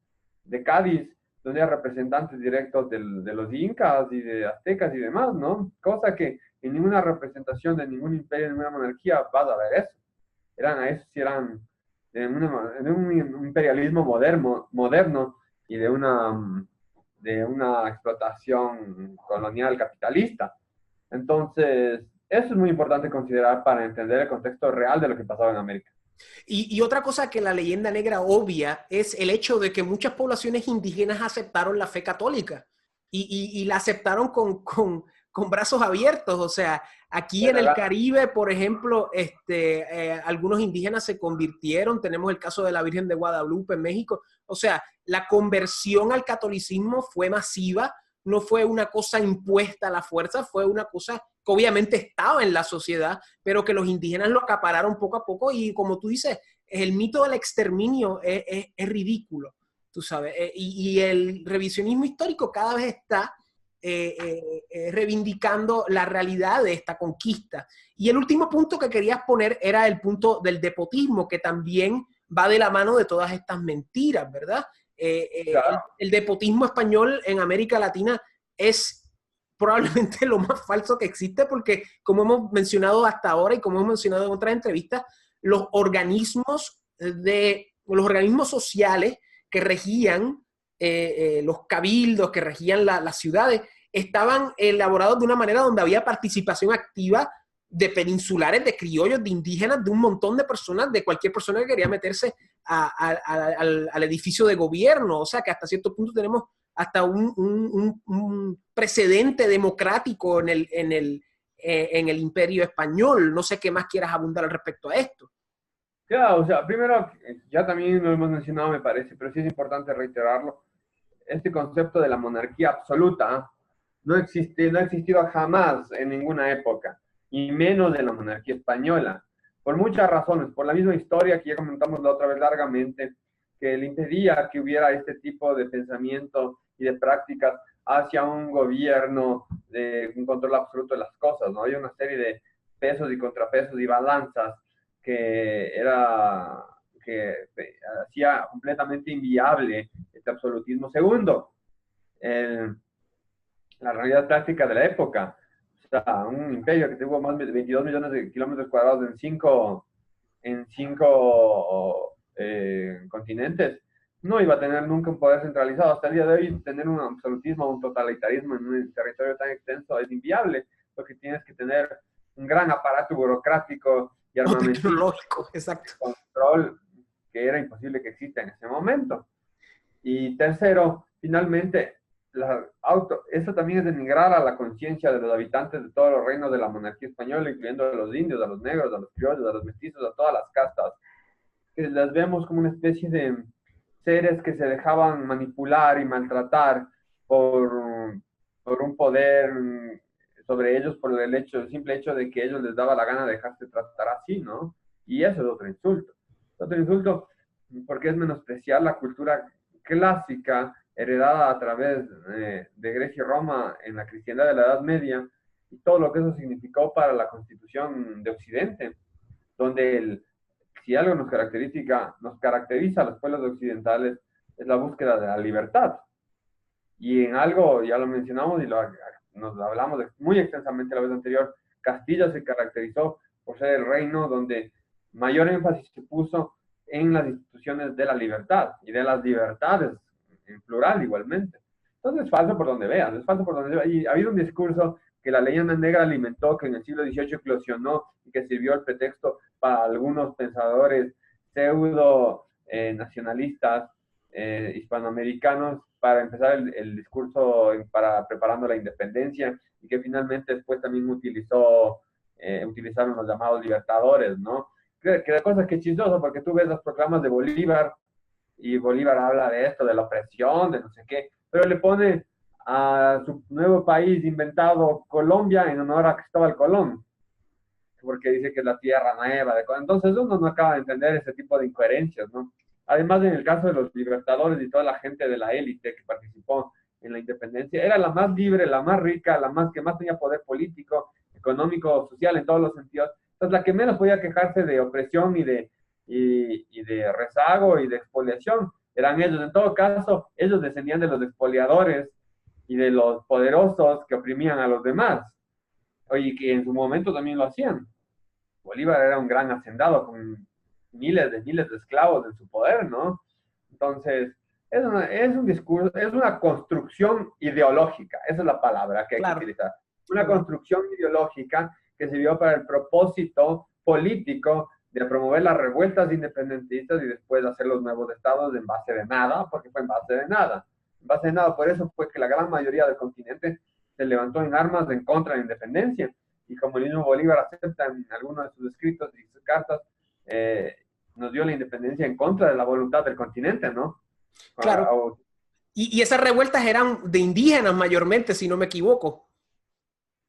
de Cádiz, donde hay representantes directos de los incas y de aztecas y demás, ¿no? Cosa que en ninguna representación de ningún imperio, de ninguna monarquía vas a ver eso. Eran a eso, sí eran de un imperialismo moderno y de una explotación colonial capitalista. Entonces, eso es muy importante considerar para entender el contexto real de lo que pasaba en América. y otra cosa que la leyenda negra obvia es el hecho de que muchas poblaciones indígenas aceptaron la fe católica y la aceptaron con brazos abiertos. O sea, aquí en Bueno, el Caribe, por ejemplo, algunos indígenas se convirtieron. Tenemos el caso de la Virgen de Guadalupe en México. O sea, la conversión al catolicismo fue masiva, no fue una cosa impuesta a la fuerza, fue una cosa que obviamente estaba en la sociedad, pero que los indígenas lo acapararon poco a poco y como tú dices, el mito del exterminio es ridículo, tú sabes, y el revisionismo histórico cada vez está reivindicando la realidad de esta conquista. Y el último punto que querías poner era el punto del despotismo, que también va de la mano de todas estas mentiras, ¿verdad? claro. El despotismo español en América Latina es probablemente lo más falso que existe porque, como hemos mencionado hasta ahora y como hemos mencionado en otras entrevistas, los organismos sociales que regían los cabildos, que regían las ciudades, estaban elaborados de una manera donde había participación activa de peninsulares, de criollos, de indígenas, de un montón de personas, de cualquier persona que quería meterse al edificio de gobierno. O sea que hasta cierto punto tenemos hasta un precedente democrático en el Imperio Español. No sé qué más quieras abundar al respecto a esto. Claro, o sea, primero, ya también lo hemos mencionado, me parece, pero sí es importante reiterarlo. Este concepto de la monarquía absoluta no existe, no ha existido jamás en ninguna época, y menos de la monarquía española, por muchas razones, por la misma historia que ya comentamos la otra vez largamente, que le impedía que hubiera este tipo de pensamiento y de prácticas hacia un gobierno de un control absoluto de las cosas, ¿no? Hay una serie de pesos y contrapesos y balanzas que hacía completamente inviable este absolutismo. Segundo, la realidad práctica de la época. O sea, un imperio que tuvo más de 22 millones de kilómetros cuadrados en cinco continentes, no iba a tener nunca un poder centralizado. Hasta el día de hoy, tener un absolutismo, un totalitarismo en un territorio tan extenso es inviable, porque tienes que tener un gran aparato burocrático y O armamentístico tecnológico, exacto. de control que era imposible que exista en ese momento. Y tercero, finalmente, eso también es denigrar a la conciencia de los habitantes de todos los reinos de la monarquía española, incluyendo a los indios, a los negros, a los criollos, a los mestizos, a todas las castas, que las vemos como una especie de seres que se dejaban manipular y maltratar por un poder sobre ellos por el simple hecho de que ellos les daba la gana de dejarse tratar así, ¿no? Y eso es otro insulto. Otro insulto porque es menospreciar la cultura clásica heredada a través de Grecia y Roma en la cristiandad de la Edad Media y todo lo que eso significó para la constitución de Occidente, donde si algo nos caracteriza a los pueblos occidentales es la búsqueda de la libertad. Y en algo, ya lo mencionamos y nos hablamos muy extensamente la vez anterior, Castilla se caracterizó por ser el reino donde mayor énfasis se puso en las instituciones de la libertad y de las libertades en plural igualmente. Entonces es falso por donde veas, es falso por donde veas. Y ha habido un discurso que la leyenda negra alimentó, que en el siglo XVIII eclosionó y que sirvió el pretexto para algunos pensadores pseudo nacionalistas hispanoamericanos para empezar el discurso preparando la independencia y que finalmente después también utilizaron los llamados libertadores, ¿no? Que la cosa es que es chistoso porque tú ves las proclamas de Bolívar y Bolívar habla de esto, de la opresión, de no sé qué, pero le pone a su nuevo país inventado Colombia en honor a Cristóbal Colón, porque dice que es la tierra nueva. Entonces uno no acaba de entender ese tipo de incoherencias, ¿no? Además, en el caso de los libertadores y toda la gente de la élite que participó en la independencia, era la más libre, la más rica, que más tenía poder político, económico, social, en todos los sentidos. Entonces, la que menos podía quejarse de opresión y de rezago y de expoliación eran ellos. En todo caso, ellos descendían de los expoliadores y de los poderosos que oprimían a los demás, y que en su momento también lo hacían. Bolívar era un gran hacendado con miles de esclavos en su poder, ¿no? Entonces, es un discurso, es una construcción ideológica, esa es la palabra que hay que utilizar. Una construcción ideológica que sirvió para el propósito político de promover las revueltas independentistas y después hacer los nuevos estados en base de nada, porque fue en base de nada. En base de nada, por eso fue que la gran mayoría del continente se levantó en armas en contra de la independencia. Y como el mismo Bolívar acepta en algunos de sus escritos y sus cartas, nos dio la independencia en contra de la voluntad del continente, ¿no? Claro. Y esas revueltas eran de indígenas mayormente, si no me equivoco.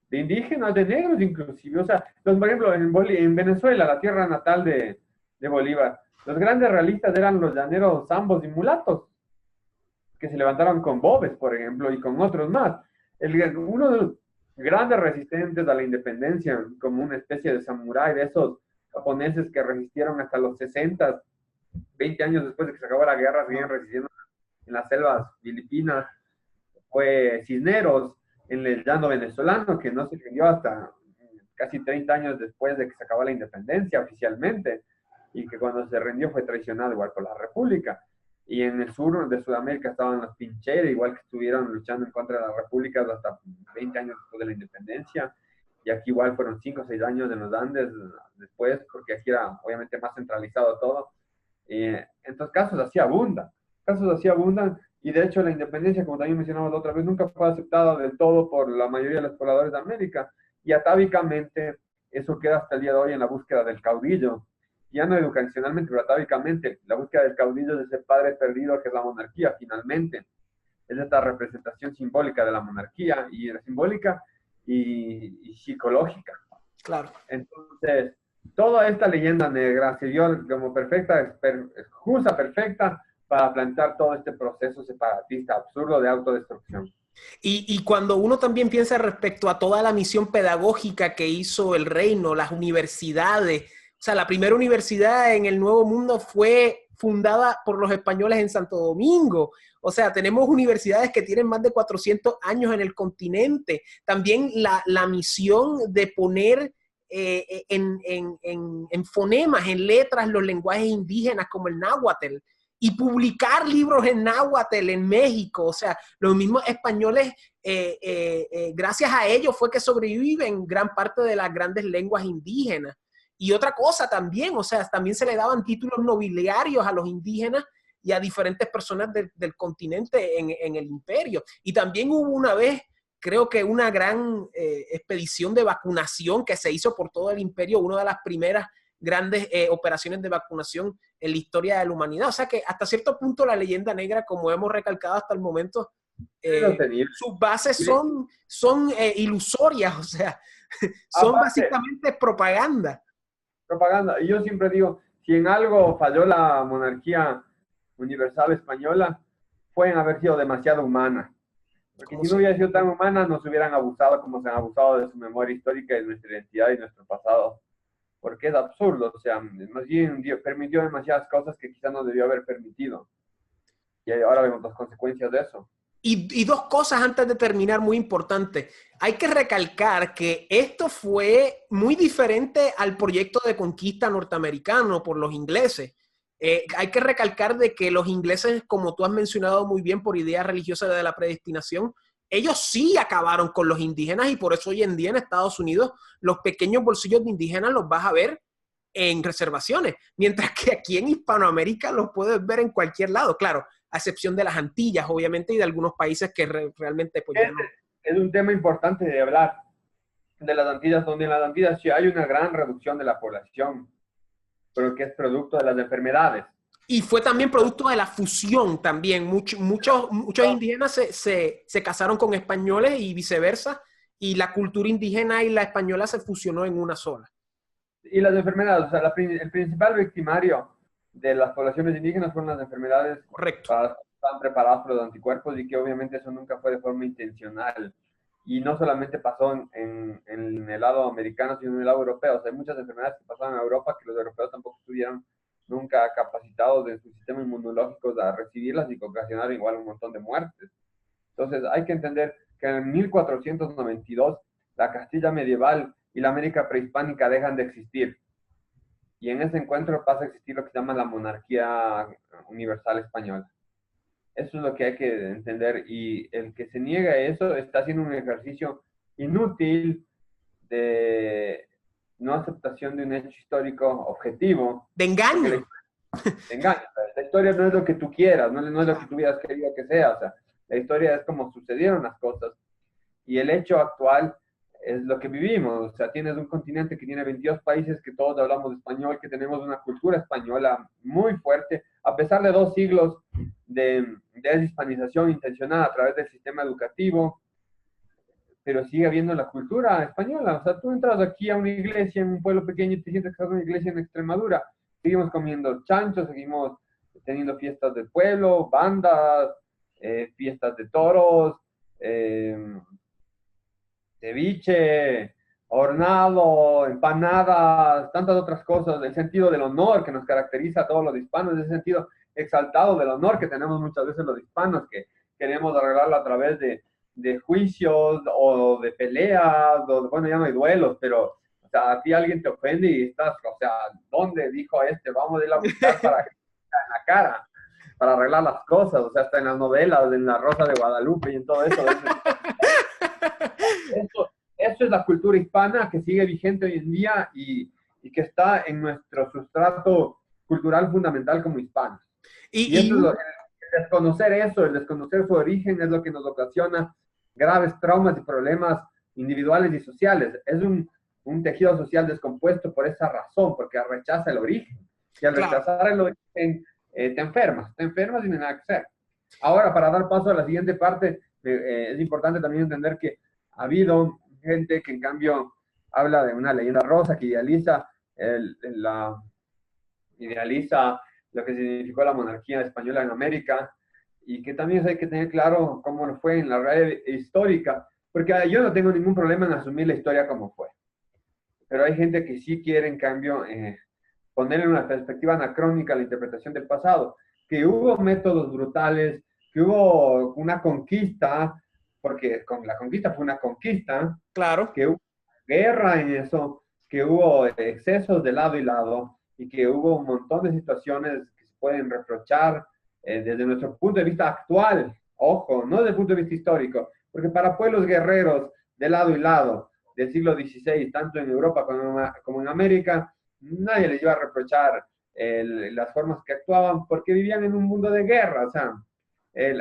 De indígenas, de negros inclusive. O sea, por ejemplo, en Venezuela, la tierra natal de Bolívar, los grandes realistas eran los llaneros zambos y mulatos, que se levantaron con Bobes, por ejemplo, y con otros más. Uno de los grandes resistentes a la independencia, como una especie de samurái, de esos japoneses que resistieron hasta los 60, 20 años después de que se acabó la guerra, siguen resistiendo en las selvas filipinas, fue Cisneros, en el llano venezolano, que no se rindió hasta casi 30 años después de que se acabó la independencia oficialmente, y que cuando se rindió fue traicionado igual por la República. Y en el sur de Sudamérica estaban los Pincheros, igual que estuvieron luchando en contra de las repúblicas hasta 20 años después de la independencia. Y aquí igual fueron 5 o 6 años en los Andes después, porque aquí era obviamente más centralizado todo. Entonces casos así abundan, y de hecho la independencia, como también mencionamos la otra vez, nunca fue aceptada del todo por la mayoría de los pobladores de América, y atávicamente eso queda hasta el día de hoy en la búsqueda del caudillo, ya no educacionalmente, pero atávicamente, la búsqueda del caudillo de ese padre perdido que es la monarquía, finalmente, es esta representación simbólica de la monarquía, y simbólica y psicológica. Claro. Entonces, toda esta leyenda negra se dio como excusa perfecta para plantear todo este proceso separatista absurdo de autodestrucción. Y cuando uno también piensa respecto a toda la misión pedagógica que hizo el reino, las universidades, o sea, la primera universidad en el Nuevo Mundo fue fundada por los españoles en Santo Domingo. O sea, tenemos universidades que tienen más de 400 años en el continente. También la misión de poner en fonemas, en letras, los lenguajes indígenas como el náhuatl, y publicar libros en náhuatl en México. O sea, los mismos españoles, gracias a ellos fue que sobreviven gran parte de las grandes lenguas indígenas. Y otra cosa también, o sea, también se le daban títulos nobiliarios a los indígenas y a diferentes personas del continente en el imperio. Y también hubo una vez, creo que una gran expedición de vacunación que se hizo por todo el imperio, una de las primeras grandes operaciones de vacunación en la historia de la humanidad. O sea que hasta cierto punto la leyenda negra, como hemos recalcado hasta el momento, sus bases son ilusorias, o sea, son básicamente propaganda. Propaganda. Y yo siempre digo, si en algo falló la monarquía universal española, fue en haber sido demasiado humana. Porque si no hubiera sido tan humana, nos hubieran abusado como se han abusado de su memoria histórica, de nuestra identidad y nuestro pasado. Porque es absurdo, o sea, más bien permitió demasiadas cosas que quizás no debió haber permitido. Y ahora vemos las consecuencias de eso. Y dos cosas antes de terminar muy importantes. Hay que recalcar que esto fue muy diferente al proyecto de conquista norteamericano por los ingleses. Hay que recalcar de que los ingleses, como tú has mencionado muy bien, por ideas religiosas de la predestinación, ellos sí acabaron con los indígenas, y por eso hoy en día en Estados Unidos los pequeños bolsillos de indígenas los vas a ver en reservaciones, mientras que aquí en Hispanoamérica los puedes ver en cualquier lado, claro, a excepción de las Antillas, obviamente, y de algunos países que realmente pues, ya no. Es un tema importante de hablar de las Antillas, donde en las Antillas sí hay una gran reducción de la población, pero que es producto de las enfermedades. Y fue también producto de la fusión también. Muchos indígenas se casaron con españoles y viceversa, y la cultura indígena y la española se fusionó en una sola. Y las enfermedades, o sea, el principal victimario de las poblaciones indígenas fueron las enfermedades Correcto. para las que estaban preparadas por los anticuerpos y que obviamente eso nunca fue de forma intencional. Y no solamente pasó en el lado americano, sino en el lado europeo. O sea, hay muchas enfermedades que pasaban en Europa que los europeos tampoco estuvieron nunca capacitados de sus sistemas inmunológicos a recibirlas y que ocasionaron igual un montón de muertes. Entonces hay que entender que en 1492 la Castilla medieval y la América prehispánica dejan de existir. Y en ese encuentro pasa a existir lo que se llama la monarquía universal española. Eso es lo que hay que entender. Y el que se niega a eso está haciendo un ejercicio inútil de no aceptación de un hecho histórico objetivo. De engaño. Te engaña. La historia no es lo que tú quieras, no es lo que tú hubieras querido que sea. O sea, la historia es como sucedieron las cosas. Y el hecho actual es lo que vivimos. O sea, tienes un continente que tiene 22 países, que todos hablamos español, que tenemos una cultura española muy fuerte, a pesar de 2 siglos de deshispanización intencionada a través del sistema educativo, pero sigue habiendo la cultura española. O sea, tú entras aquí a una iglesia en un pueblo pequeño y te sientes que estás en una iglesia en Extremadura. Seguimos comiendo chanchos, seguimos teniendo fiestas del pueblo, bandas, fiestas de toros, ceviche, hornado, empanadas, tantas otras cosas, el sentido del honor que nos caracteriza a todos los hispanos, ese sentido exaltado del honor que tenemos muchas veces los hispanos, que queremos arreglarlo a través de juicios o de peleas, o, bueno, ya no hay duelos, pero o sea, a ti alguien te ofende y estás, o sea, ¿dónde dijo este? Vamos a ir a buscar para que en la cara, para arreglar las cosas, o sea, hasta en las novelas, en La Rosa de Guadalupe y en todo eso. Eso es la cultura hispana que sigue vigente hoy en día y que está en nuestro sustrato cultural fundamental como hispanos. Y eso es el desconocer eso, el desconocer su origen es lo que nos ocasiona graves traumas y problemas individuales y sociales. Es un tejido social descompuesto por esa razón, porque rechaza el origen. Y al rechazar el origen, te enfermas y no hay nada que hacer. Ahora, para dar paso a la siguiente parte, es importante también entender que ha habido gente que en cambio habla de una leyenda rosa que idealiza lo que significó la monarquía española en América y que también hay que tener claro cómo fue en la realidad histórica, porque yo no tengo ningún problema en asumir la historia como fue, pero hay gente que sí quiere en cambio ponerle una perspectiva anacrónica a la interpretación del pasado, que hubo métodos brutales, que hubo una conquista, porque con la conquista fue una conquista, claro, que hubo guerra en eso, que hubo excesos de lado y lado, y que hubo un montón de situaciones que se pueden reprochar desde nuestro punto de vista actual, ojo, no desde el punto de vista histórico, porque para pueblos guerreros de lado y lado del siglo XVI, tanto en Europa como en América, nadie les iba a reprochar las formas que actuaban porque vivían en un mundo de guerra. O sea,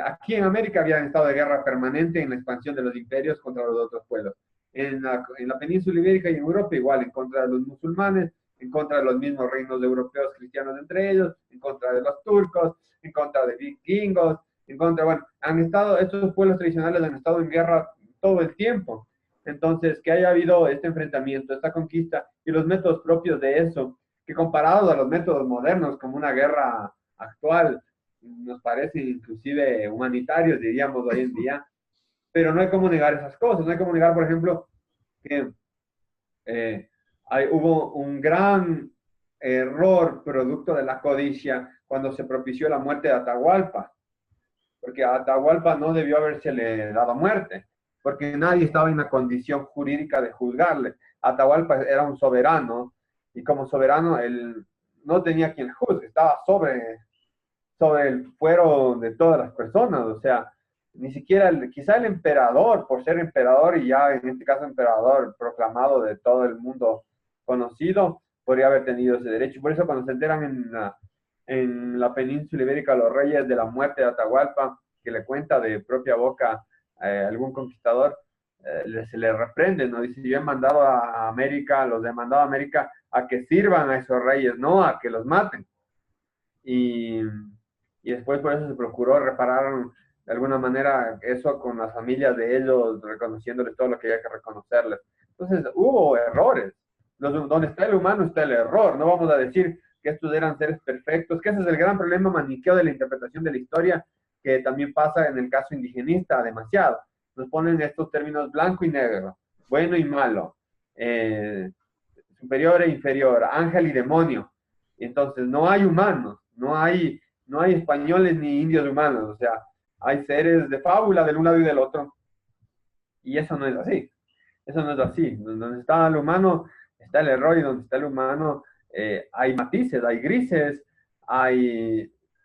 aquí en América había un estado de guerra permanente en la expansión de los imperios contra los otros pueblos. En la península ibérica y en Europa igual, en contra de los musulmanes, en contra de los mismos reinos europeos cristianos entre ellos, en contra de los turcos, en contra de vikingos, en contra, bueno, estos pueblos tradicionales han estado en guerra todo el tiempo. Entonces, que haya habido este enfrentamiento, esta conquista y los métodos propios de eso, que comparados a los métodos modernos como una guerra actual, nos parece inclusive humanitarios, diríamos hoy en día, pero no hay cómo negar esas cosas, no hay cómo negar, por ejemplo, que hubo un gran error producto de la codicia cuando se propició la muerte de Atahualpa, porque a Atahualpa no debió habérsele dado muerte, porque nadie estaba en la condición jurídica de juzgarle. Atahualpa era un soberano, y como soberano él no tenía quien juzgue, estaba sobre el fuero de todas las personas, o sea, ni siquiera, quizá el emperador, por ser emperador y ya en este caso emperador proclamado de todo el mundo conocido, podría haber tenido ese derecho. Por eso cuando se enteran en la península ibérica los reyes de la muerte de Atahualpa, que le cuenta de propia boca algún conquistador, se le reprende, ¿no? Dice, yo he mandado a América, los he mandado a América a que sirvan a esos reyes, no a que los maten. y, y después por eso se procuró reparar de alguna manera eso con las familias de ellos, reconociéndoles todo lo que había que reconocerles. Entonces hubo errores. Donde está el humano está el error. No vamos a decir que estos eran seres perfectos, que ese es el gran problema maniqueo de la interpretación de la historia, que también pasa en el caso indigenista demasiado. Nos ponen estos términos blanco y negro, bueno y malo, superior e inferior, ángel y demonio. Entonces no hay humanos, no hay españoles ni indios humanos, o sea, hay seres de fábula del un lado y del otro. Y eso no es así. Eso no es así. Donde está el humano está el error, y donde está el humano hay matices, hay grises,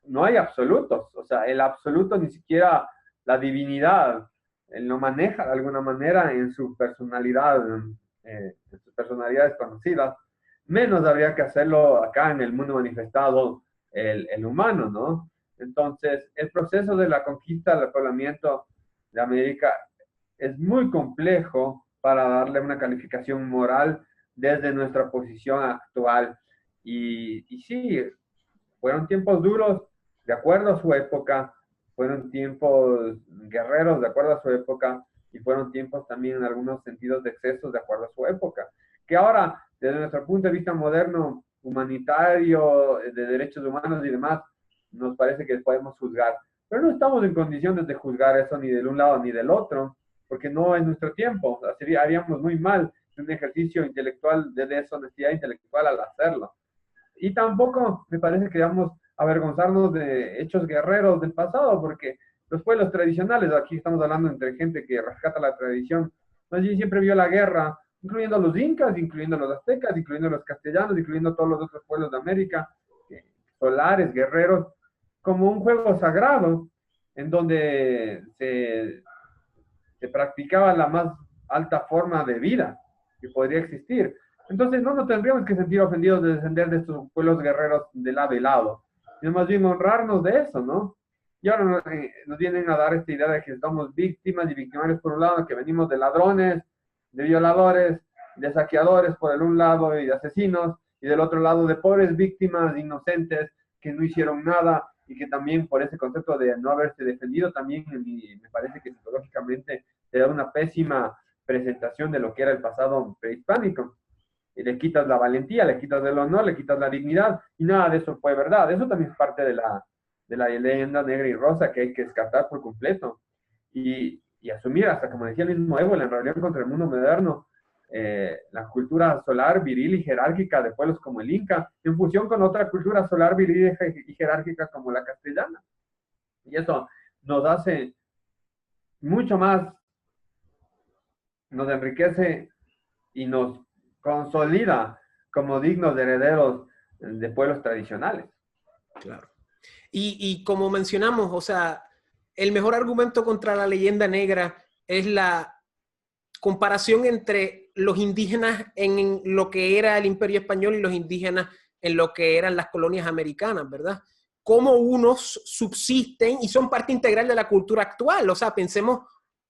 no hay absolutos. O sea, el absoluto ni siquiera la divinidad él lo maneja de alguna manera en su personalidad, en sus personalidades conocidas. Menos habría que hacerlo acá en el mundo manifestado el humano, ¿no? Entonces, el proceso de la conquista, del poblamiento de América es muy complejo para darle una calificación moral desde nuestra posición actual. Y sí, fueron tiempos duros de acuerdo a su época, fueron tiempos guerreros de acuerdo a su época, y fueron tiempos también en algunos sentidos de excesos de acuerdo a su época. Que ahora, desde nuestro punto de vista moderno, humanitario, de derechos humanos y demás, nos parece que podemos juzgar. Pero no estamos en condiciones de juzgar eso ni del un lado ni del otro, porque no es nuestro tiempo. Haríamos muy mal un ejercicio intelectual de deshonestidad intelectual al hacerlo. Y tampoco me parece que debamos avergonzarnos de hechos guerreros del pasado, porque los pueblos tradicionales, aquí estamos hablando entre gente que rescata la tradición, más bien siempre vio la guerra, incluyendo a los incas, incluyendo a los aztecas, incluyendo a los castellanos, incluyendo a todos los otros pueblos de América, solares, guerreros, como un juego sagrado, en donde se practicaba la más alta forma de vida que podría existir. Entonces no nos tendríamos que sentir ofendidos de descender de estos pueblos guerreros de lado y lado, sino más bien honrarnos de eso, ¿no? Y ahora nos vienen a dar esta idea de que estamos víctimas y victimarios por un lado, que venimos de ladrones, de violadores, de saqueadores por el un lado y de asesinos, y del otro lado de pobres víctimas inocentes que no hicieron nada, y que también por ese concepto de no haberse defendido también me parece que psicológicamente te da una pésima presentación de lo que era el pasado prehispánico. Y le quitas la valentía, le quitas el honor, le quitas la dignidad, y nada de eso fue verdad. Eso también es parte de la leyenda negra y rosa que hay que descartar por completo. Y asumir, hasta como decía el mismo Evo, la rebelión contra el mundo moderno, la cultura solar, viril y jerárquica de pueblos como el Inca, en fusión con otra cultura solar, viril y jerárquica como la castellana. Y eso nos hace mucho más, nos enriquece y nos consolida como dignos herederos de pueblos tradicionales. Claro. Y como mencionamos, o sea, el mejor argumento contra la leyenda negra es la comparación entre los indígenas en lo que era el Imperio Español y los indígenas en lo que eran las colonias americanas, ¿verdad? Cómo unos subsisten y son parte integral de la cultura actual. O sea, pensemos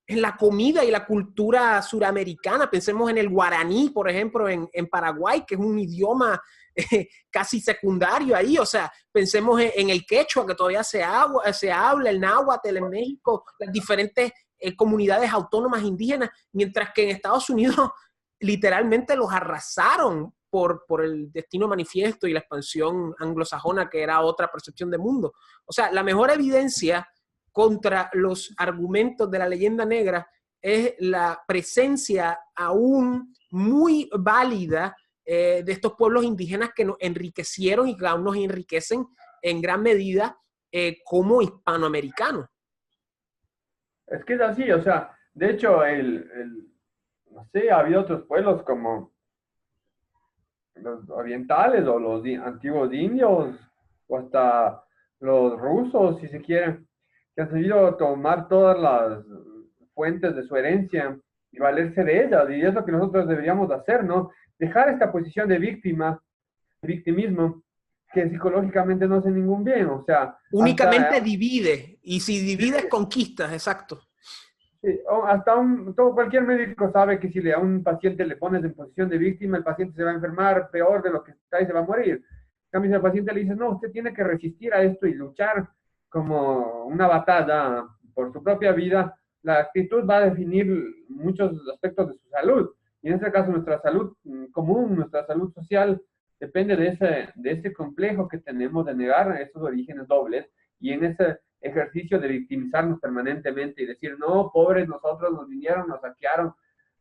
en la comida y la cultura suramericana, pensemos en el guaraní, por ejemplo, en Paraguay, que es un idioma casi secundario ahí. O sea, pensemos en el quechua, que todavía se habla, el náhuatl en México, las diferentes comunidades autónomas indígenas, mientras que en Estados Unidos literalmente los arrasaron por el destino manifiesto y la expansión anglosajona, que era otra percepción de mundo. O sea, la mejor evidencia contra los argumentos de la leyenda negra es la presencia aún muy válida de estos pueblos indígenas que nos enriquecieron y que aún nos enriquecen en gran medida como hispanoamericanos. Es que es así, o sea, de hecho, no sé, ha habido otros pueblos como los orientales o los antiguos indios, o hasta los rusos, si se quiere, que han sabido tomar todas las fuentes de su herencia y valerse de ellas, y es lo que nosotros deberíamos hacer, ¿no? Dejar esta posición de víctima, victimismo, que psicológicamente no hace ningún bien, o sea... Únicamente divide, y si divides, conquistas, exacto. Sí, cualquier médico sabe que si a un paciente le pones en posición de víctima, el paciente se va a enfermar peor de lo que está y se va a morir. cambio, si al paciente le dices, no, usted tiene que resistir a esto y luchar como una batalla por su propia vida, la actitud va a definir muchos aspectos de su salud. Y en este caso, nuestra salud común, nuestra salud social, depende de ese complejo que tenemos de negar esos orígenes dobles y en ese ejercicio de victimizarnos permanentemente y decir, no, pobres nosotros, nos vinieron, nos saquearon,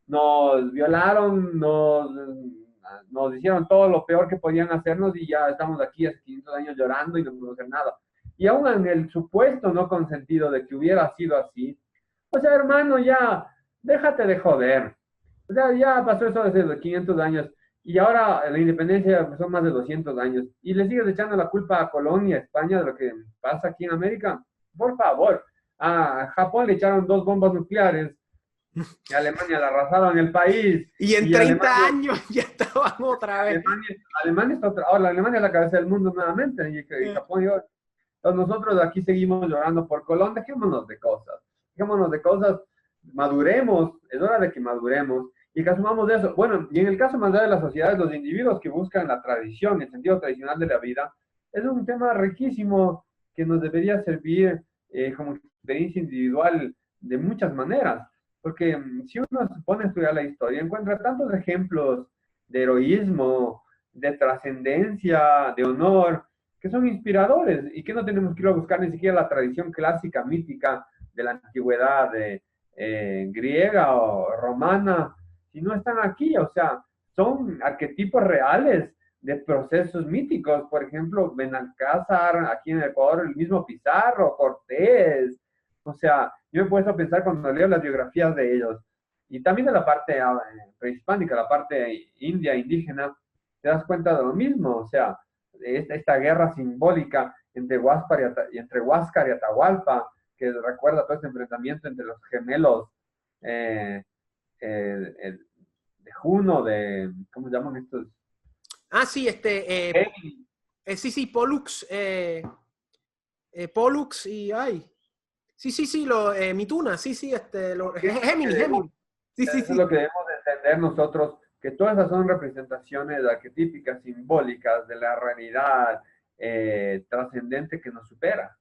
nos violaron, nos hicieron todo lo peor que podían hacernos y ya estamos aquí hace 500 años llorando y no podemos hacer nada. Y aún en el supuesto no consentido de que hubiera sido así, o sea, hermano, ya, déjate de joder. O sea, ya pasó eso hace 500 años y ahora la independencia son más de 200 años y le sigues echando la culpa a Colonia, a España, de lo que pasa aquí en América. Por favor, a Japón le echaron 2 bombas nucleares y a Alemania la arrasaron el país. Y en 30 años ya estaban otra vez. Alemania está otra, ahora Alemania es la cabeza del mundo nuevamente y Japón yo, entonces nosotros aquí seguimos llorando por Colón, dejémonos de cosas, maduremos, es hora de que maduremos y que asumamos de eso. Bueno, y en el caso más allá de las sociedades, los individuos que buscan la tradición, el sentido tradicional de la vida, es un tema riquísimo que nos debería servir como experiencia individual de muchas maneras, porque si uno se pone a estudiar la historia, encuentra tantos ejemplos de heroísmo, de trascendencia, de honor, que son inspiradores y que no tenemos que ir a buscar ni siquiera la tradición clásica, mítica de la antigüedad griega o romana, si no están aquí, o sea, son arquetipos reales de procesos míticos, por ejemplo, Benalcázar, aquí en el Ecuador, el mismo Pizarro, Cortés, o sea, yo me he puesto a pensar cuando leo las biografías de ellos, y también de la parte prehispánica, la parte india, indígena, te das cuenta de lo mismo, o sea, esta guerra simbólica entre Huáscar y Atahualpa, que recuerda todo este enfrentamiento entre los gemelos de Juno, ¿cómo se llaman estos? Ah, sí, sí, Pollux, Pollux y, sí, Mituna, sí, Géminis. Sí, Eso es lo que debemos entender nosotros, que todas esas son representaciones arquetípicas, simbólicas de la realidad trascendente que nos supera.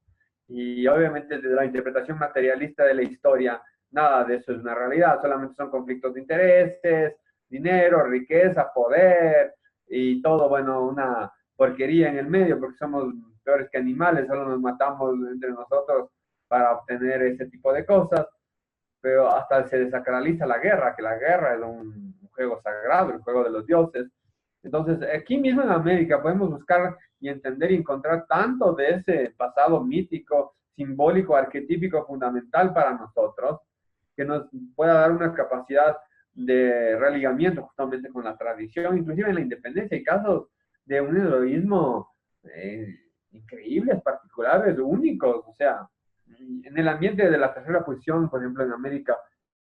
Y obviamente desde la interpretación materialista de la historia, nada de eso es una realidad, solamente son conflictos de intereses, dinero, riqueza, poder y todo, bueno, una porquería en el medio, porque somos peores que animales, solo nos matamos entre nosotros para obtener ese tipo de cosas, pero hasta se desacraliza la guerra, que la guerra es un juego sagrado, el juego de los dioses. Entonces, aquí mismo en América podemos buscar y entender y encontrar tanto de ese pasado mítico, simbólico, arquetípico, fundamental para nosotros, que nos pueda dar una capacidad de religamiento justamente con la tradición, inclusive en la independencia. Hay casos de un heroísmo increíbles, particulares, únicos, o sea, en el ambiente de la tercera posición, por ejemplo, en América,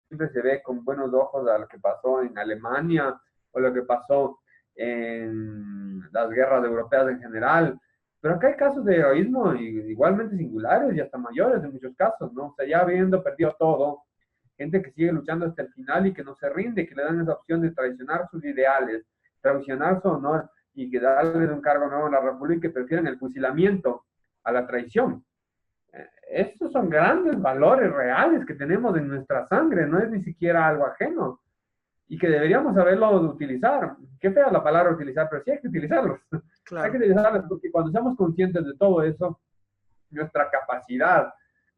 siempre se ve con buenos ojos a lo que pasó en Alemania o lo que pasó en las guerras europeas en general. Pero acá hay casos de heroísmo igualmente singulares y hasta mayores en muchos casos, ¿no? O sea, ya habiendo perdido todo, gente que sigue luchando hasta el final y que no se rinde, que le dan esa opción de traicionar sus ideales, traicionar su honor y que darle un cargo nuevo en la República y que prefieren el fusilamiento a la traición. Estos son grandes valores reales que tenemos en nuestra sangre, no es ni siquiera algo ajeno y que deberíamos saberlo utilizar. Qué fea la palabra utilizar, pero sí hay que utilizarlos. Claro. Hay que utilizarlos porque cuando seamos conscientes de todo eso, nuestra capacidad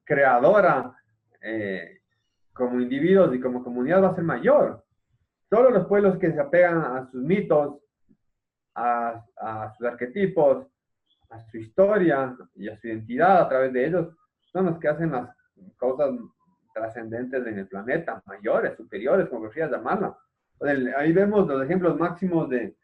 creadora como individuos y como comunidad va a ser mayor. Solo los pueblos que se apegan a sus mitos, a sus arquetipos, a su historia y a su identidad a través de ellos, son los que hacen las cosas trascendentes en el planeta, mayores, superiores, como quieras llamarla. Ahí vemos los ejemplos máximos de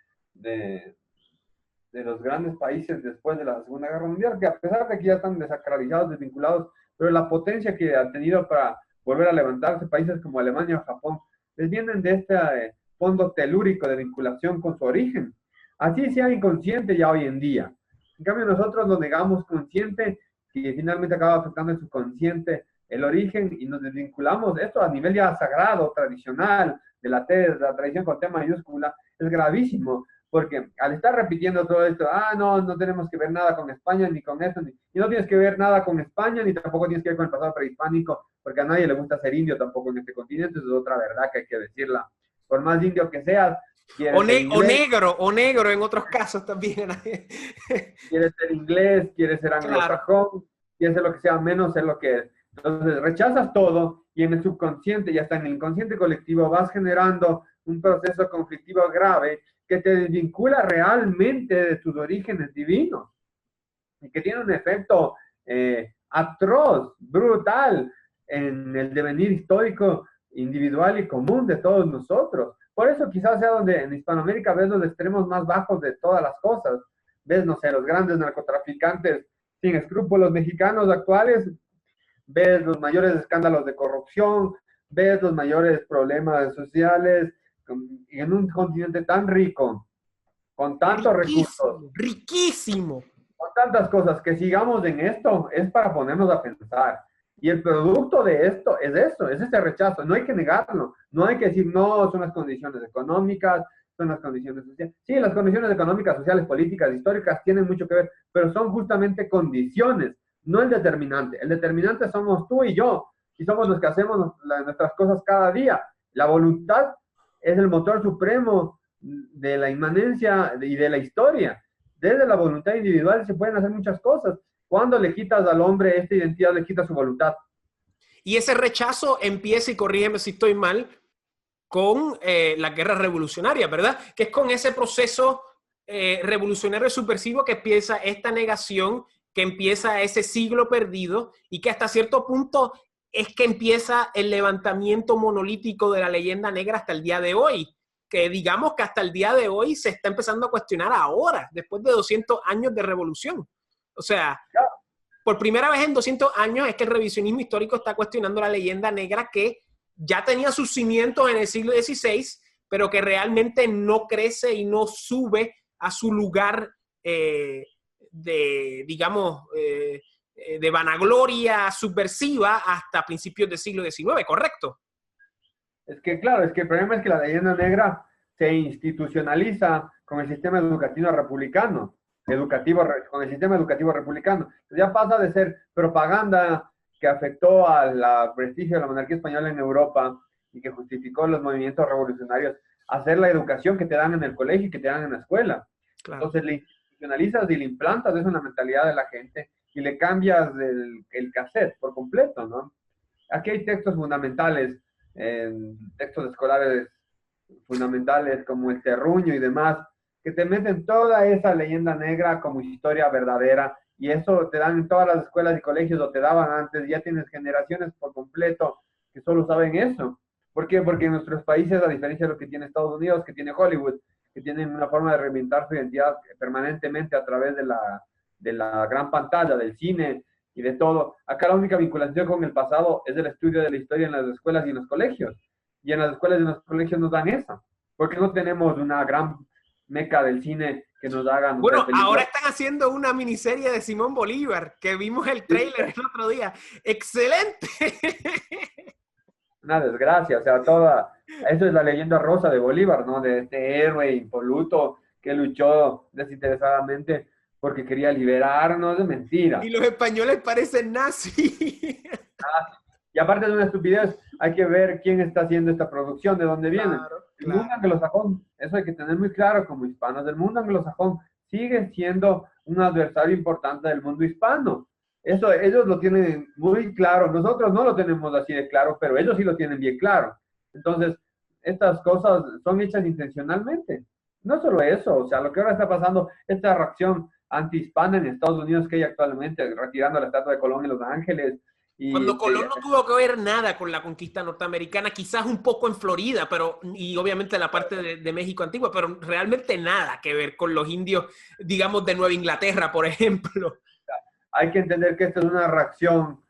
los grandes países después de la Segunda Guerra Mundial, que a pesar de que ya están desacralizados, desvinculados, pero la potencia que han tenido para volver a levantarse, países como Alemania o Japón, les vienen de este fondo telúrico de vinculación con su origen. Así sea inconsciente ya hoy en día. En cambio, nosotros lo negamos consciente y finalmente acaba afectando en su consciente el origen y nos desvinculamos. Esto a nivel ya sagrado, tradicional, de la tradición con T mayúscula, es gravísimo, porque al estar repitiendo todo esto, no, no tenemos que ver nada con España, ni con esto, y no tienes que ver nada con España, ni tampoco tienes que ver con el pasado prehispánico, porque a nadie le gusta ser indio tampoco en este continente, eso es otra verdad que hay que decirla. Por más indio que seas, quieres ser inglés, o negro en otros casos también. quieres ser Claro. anglosajón, quieres ser lo que sea, menos ser lo que es. Entonces rechazas todo y en el subconsciente y hasta en el inconsciente colectivo vas generando un proceso conflictivo grave que te desvincula realmente de tus orígenes divinos y que tiene un efecto atroz, brutal en el devenir histórico individual y común de todos nosotros. Por eso quizás sea donde en Hispanoamérica ves los extremos más bajos de todas las cosas. Ves, no sé, los grandes narcotraficantes sin escrúpulos mexicanos actuales, ves los mayores escándalos de corrupción, ves los mayores problemas sociales, y en un continente tan rico, con tantos recursos, Riquísimo, riquísimo. con tantas cosas, que sigamos en esto es para ponernos a pensar. Y el producto de esto es eso, es ese rechazo. No hay que negarlo, no hay que decir, no, son las condiciones económicas, son las condiciones sociales. Sí, las condiciones económicas, sociales, políticas, históricas tienen mucho que ver, pero son justamente condiciones, no el determinante. El determinante somos tú y yo, y somos los que hacemos nuestras cosas cada día. La voluntad es el motor supremo de la inmanencia y de la historia. Desde la voluntad individual se pueden hacer muchas cosas. Cuando le quitas al hombre esta identidad, le quitas su voluntad. Y ese rechazo empieza, y corrígeme si estoy mal, con la guerra revolucionaria, ¿verdad? Que es con ese proceso revolucionario subversivo que empieza esta negación, que empieza ese siglo perdido y que hasta cierto punto es que empieza el levantamiento monolítico de la leyenda negra hasta el día de hoy. Que digamos que hasta el día de hoy se está empezando a cuestionar ahora, después de 200 años de revolución. O sea, por primera vez en 200 años es que el revisionismo histórico está cuestionando la leyenda negra que ya tenía sus cimientos en el siglo XVI, pero que realmente no crece y no sube a su lugar de vanagloria subversiva hasta principios del siglo XIX, ¿correcto? Es que, claro, es que el problema es que la leyenda negra se institucionaliza con el sistema educativo republicano, con el sistema educativo republicano. Entonces ya pasa de ser propaganda que afectó al prestigio de la monarquía española en Europa y que justificó los movimientos revolucionarios, a ser la educación que te dan en el colegio y que te dan en la escuela. Claro. Entonces le institucionalizas y le implantas eso en la mentalidad de la gente y le cambias el cassette por completo, ¿no? Aquí hay textos fundamentales, textos escolares fundamentales como el Terruño y demás, que te meten toda esa leyenda negra como historia verdadera, y eso te dan en todas las escuelas y colegios, o te daban antes, ya tienes generaciones por completo que solo saben eso. ¿Por qué? Porque en nuestros países, a diferencia de lo que tiene Estados Unidos, que tiene Hollywood, que tienen una forma de reinventar su identidad permanentemente a través de la gran pantalla, del cine y de todo. Acá la única vinculación con el pasado es el estudio de la historia en las escuelas y en los colegios. Y en las escuelas y en los colegios nos dan eso. Porque no tenemos una gran meca del cine que nos hagan... Bueno, ahora están haciendo una miniserie de Simón Bolívar, que vimos el tráiler el otro día. ¡Excelente! Una desgracia, o sea, eso es la leyenda rosa de Bolívar, ¿no? De este héroe impoluto que luchó desinteresadamente porque quería liberarnos de mentiras. Y los españoles parecen nazis. Y aparte de una estupidez, hay que ver quién está haciendo esta producción, de dónde viene. Claro. El mundo anglosajón, eso hay que tener muy claro como hispanos. El mundo anglosajón sigue siendo un adversario importante del mundo hispano. Eso ellos lo tienen muy claro. Nosotros no lo tenemos así de claro, pero ellos sí lo tienen bien claro. Entonces, estas cosas son hechas intencionalmente. No solo eso, o sea, lo que ahora está pasando, esta reacción antihispana en Estados Unidos que hay actualmente, retirando la estatua de Colón en Los Ángeles. Cuando Colón no tuvo que ver nada con la conquista norteamericana, quizás un poco en Florida, pero y obviamente la parte de México antigua, pero realmente nada que ver con los indios, digamos, de Nueva Inglaterra, por ejemplo. Hay que entender que esta es una reacción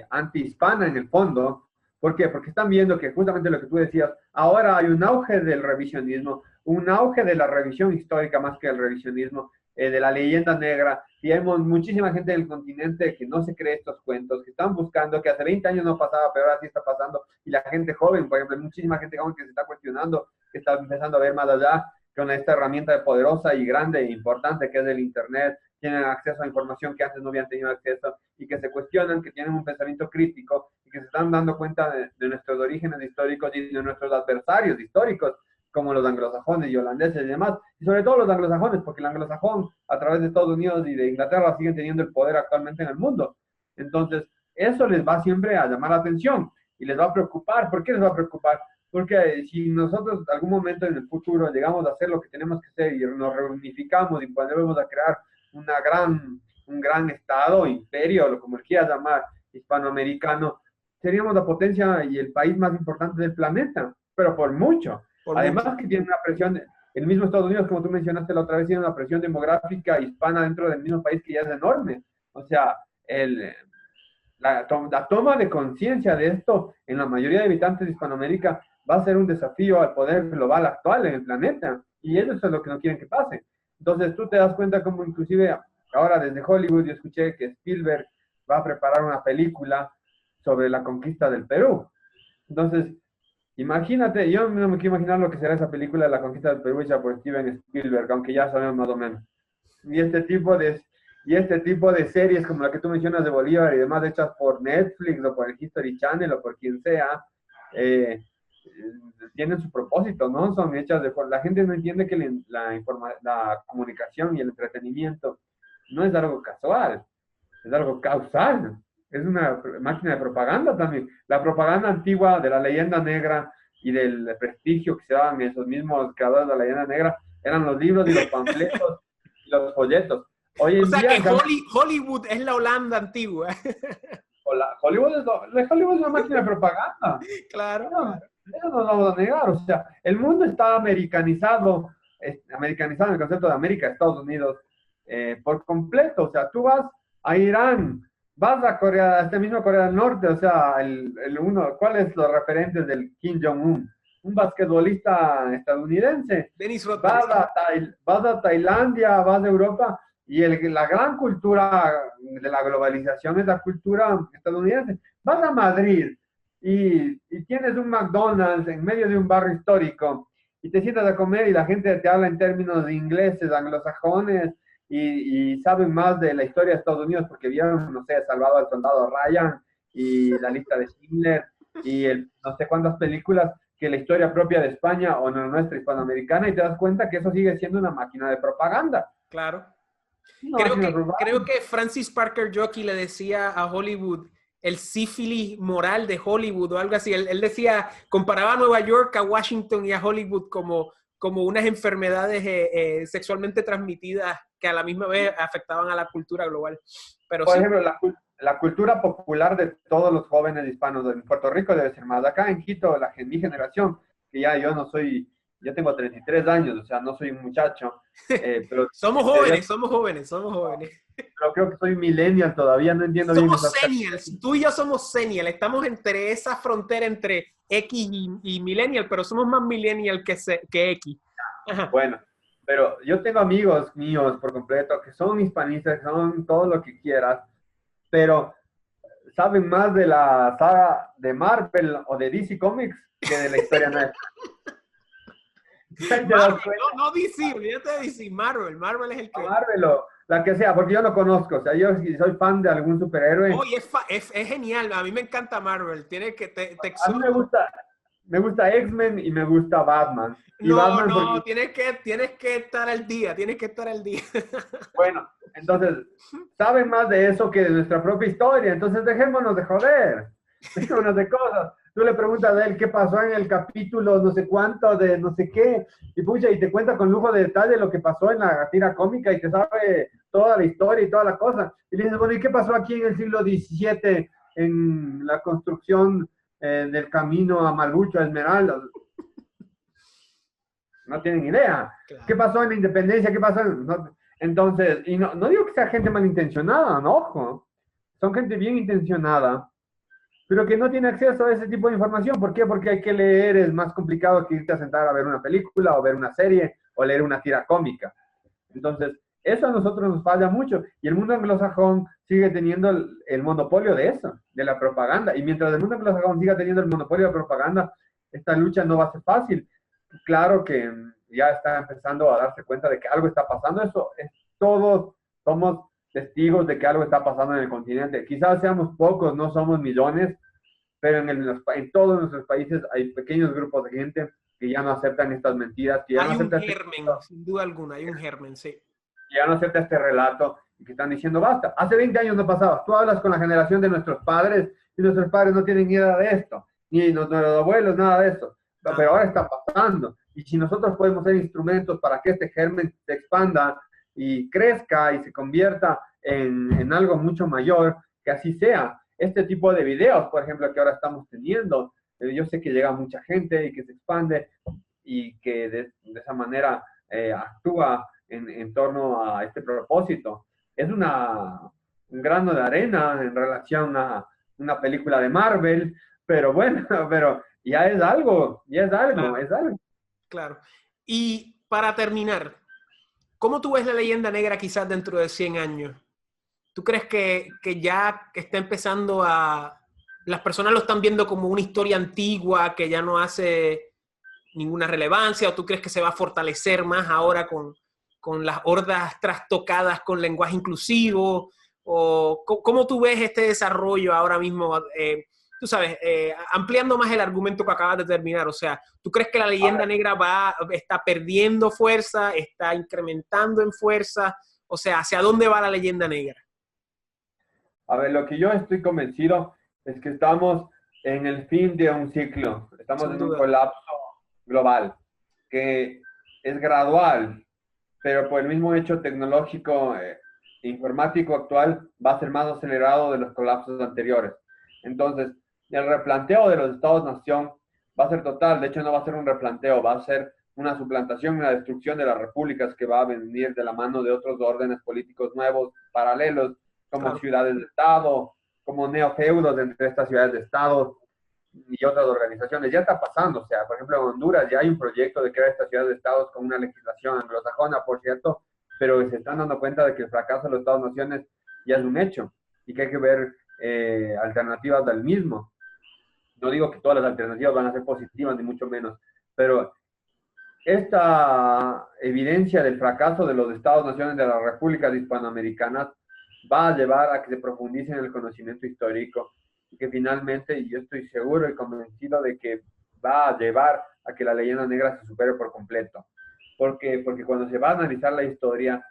antihispana en el fondo. ¿Por qué? Porque están viendo que justamente lo que tú decías, ahora hay un auge del revisionismo, un auge de la revisión histórica más que el revisionismo, de la leyenda negra, y hay muchísima gente del continente que no se cree estos cuentos, que están buscando, que hace 20 años no pasaba, pero ahora sí está pasando, y la gente joven, por ejemplo, hay muchísima gente joven que se está cuestionando, que está empezando a ver más allá, con esta herramienta poderosa y grande e importante que es el Internet, tienen acceso a información que antes no habían tenido acceso y que se cuestionan, que tienen un pensamiento crítico y que se están dando cuenta de nuestros orígenes históricos y de nuestros adversarios históricos, como los anglosajones y holandeses y demás, y sobre todo los anglosajones, porque el anglosajón a través de Estados Unidos y de Inglaterra siguen teniendo el poder actualmente en el mundo. Entonces, eso les va siempre a llamar la atención y les va a preocupar. ¿Por qué les va a preocupar? Porque si nosotros en algún momento en el futuro llegamos a hacer lo que tenemos que hacer y nos reunificamos y podemos a crear un gran estado, imperio, o como quieras llamar, hispanoamericano, seríamos la potencia y el país más importante del planeta, pero por mucho. Además que tiene una presión, el mismo Estados Unidos, como tú mencionaste la otra vez, tiene una presión demográfica hispana dentro del mismo país que ya es enorme. O sea, la toma de conciencia de esto en la mayoría de habitantes de Hispanoamérica va a ser un desafío al poder global actual en el planeta. Y eso es lo que no quieren que pase. Entonces tú te das cuenta como inclusive ahora desde Hollywood yo escuché que Spielberg va a preparar una película sobre la conquista del Perú. Entonces, imagínate, yo no me quiero imaginar lo que será esa película de la conquista del Perú hecha por Steven Spielberg, aunque ya sabemos más o menos. Y este tipo de series como la que tú mencionas de Bolívar y demás hechas por Netflix o por el History Channel o por quien sea, tienen su propósito, ¿no? Son hechas la gente no entiende que la comunicación y el entretenimiento no es algo casual, es algo causal. Es una máquina de propaganda también. La propaganda antigua de la leyenda negra y del prestigio que se daban esos mismos creadores de la leyenda negra eran los libros y los panfletos y los folletos. Hoy en día, que Hollywood es la Holanda antigua. Hollywood es una máquina de propaganda. Claro. Eso no lo vamos a negar. O sea, el mundo está americanizado en el concepto de América, Estados Unidos, por completo. O sea, tú vas a Irán, vas a Corea, a este mismo Corea del Norte, o sea, ¿cuáles son los referentes del Kim Jong-un? Un basquetbolista estadounidense. Vas a Tailandia, vas a Europa, y la gran cultura de la globalización es la cultura estadounidense. Vas a Madrid y tienes un McDonald's en medio de un barrio histórico y te sientas a comer y la gente te habla en términos de ingleses, anglosajones, y saben más de la historia de Estados Unidos porque vieron, no sé, Salvado al Soldado Ryan y La Lista de Schindler y no sé cuántas películas que la historia propia de España o no nuestra hispanoamericana, y te das cuenta que eso sigue siendo una máquina de propaganda. Claro. Creo que Francis Parker Jockey le decía a Hollywood el sífilis moral de Hollywood o algo así. Él decía, comparaba a Nueva York, a Washington y a Hollywood como unas enfermedades sexualmente transmitidas que a la misma vez afectaban a la cultura global. Pero por ejemplo, la cultura popular de todos los jóvenes hispanos en Puerto Rico debe ser más. Acá en Quito, mi generación, que ya yo no soy, yo tengo 33 años, o sea, no soy un muchacho. Pero somos jóvenes. Pero creo que soy millennial todavía, no entiendo bien. Somos senials, tú y yo somos senials, estamos entre esa frontera entre X y millennial, pero somos más millennial que X. Ajá. Bueno, pero yo tengo amigos míos por completo que son hispanistas, que son todo lo que quieras, pero saben más de la saga de Marvel o de DC Comics que de la historia nuestra. No DC, olvídate de DC, Marvel es el que... Marvel o la que sea, porque yo no conozco, o sea, yo soy fan de algún superhéroe. Oye, es genial, a mí me encanta Marvel, tiene que a mí me gusta X-Men y me gusta Batman. Y Batman tienes que estar al día, Bueno, entonces, saben más de eso que de nuestra propia historia, entonces dejémonos de joder, dejémonos de cosas. Tú le preguntas a él qué pasó en el capítulo no sé cuánto de no sé qué, y pucha, y te cuenta con lujo de detalle lo que pasó en la tira cómica y te sabe toda la historia y toda la cosa. Y le dices, bueno, ¿y qué pasó aquí en el siglo XVII en la construcción del camino a Malucho, a Esmeralda? No tienen idea. Claro. ¿Qué pasó en la independencia? ¿Qué pasó? Entonces, y no digo que sea gente malintencionada, no, ojo. Son gente bien intencionada, pero que no tiene acceso a ese tipo de información. ¿Por qué? Porque hay que leer, es más complicado que irte a sentar a ver una película o ver una serie o leer una tira cómica. Entonces, eso a nosotros nos falla mucho. Y el mundo anglosajón sigue teniendo el monopolio de eso, de la propaganda. Y mientras el mundo anglosajón siga teniendo el monopolio de la propaganda, esta lucha no va a ser fácil. Claro que ya está empezando a darse cuenta de que algo está pasando. Eso es, todos somos testigos de que algo está pasando en el continente. Quizás seamos pocos, no somos millones, pero en todos nuestros países hay pequeños grupos de gente que ya no aceptan estas mentiras, que ya no Hay un aceptan germen, sin duda alguna, hay un germen, sí. que ya no acepta este relato y que están diciendo basta. Hace 20 años no pasaba. Tú hablas con la generación de nuestros padres y nuestros padres no tienen ni idea de esto, ni nuestros abuelos, nada de esto. Pero ahora está pasando. Y si nosotros podemos ser instrumentos para que este germen se expanda y crezca y se convierta en algo mucho mayor, que así sea. Este tipo de videos, por ejemplo, que ahora estamos teniendo, yo sé que llega mucha gente y que se expande y que de esa manera actúa en torno a este propósito. Es un grano de arena en relación a una película de Marvel, pero bueno, pero ya es algo, Claro, es algo. claro. Y para terminar, ¿cómo tú ves la leyenda negra quizás dentro de 100 años? ¿Tú crees que ya está empezando a... Las personas lo están viendo como una historia antigua que ya no hace ninguna relevancia? ¿O tú crees que se va a fortalecer más ahora con las hordas trastocadas con lenguaje inclusivo? ¿O cómo tú ves este desarrollo ahora mismo? Tú sabes, ampliando más el argumento que acabas de terminar. O sea, ¿tú crees que la leyenda negra está perdiendo fuerza, está incrementando en fuerza? O sea, ¿hacia dónde va la leyenda negra? A ver, lo que yo estoy convencido es que estamos en el fin de un ciclo, estamos Sin en un duda. colapso global, que es gradual, pero por el mismo hecho tecnológico informático actual va a ser más acelerado de los colapsos anteriores. Entonces, el replanteo de los estados-nación va a ser total, de hecho no va a ser un replanteo, va a ser una suplantación, una destrucción de las repúblicas que va a venir de la mano de otros órdenes políticos nuevos, paralelos, como Claro. ciudades de Estado, como neofeudos entre estas ciudades de Estado y otras organizaciones. Ya está pasando, o sea, por ejemplo, en Honduras ya hay un proyecto de crear estas ciudades de Estados con una legislación anglosajona, por cierto, pero se están dando cuenta de que el fracaso de los Estados-naciones ya es un hecho y que hay que ver alternativas del mismo. No digo que todas las alternativas van a ser positivas, ni mucho menos, pero esta evidencia del fracaso de los Estados-naciones de las repúblicas hispanoamericanas va a llevar a que se profundice en el conocimiento histórico y que finalmente, y yo estoy seguro y convencido de que va a llevar a que la leyenda negra se supere por completo. Porque cuando se va a analizar la historia,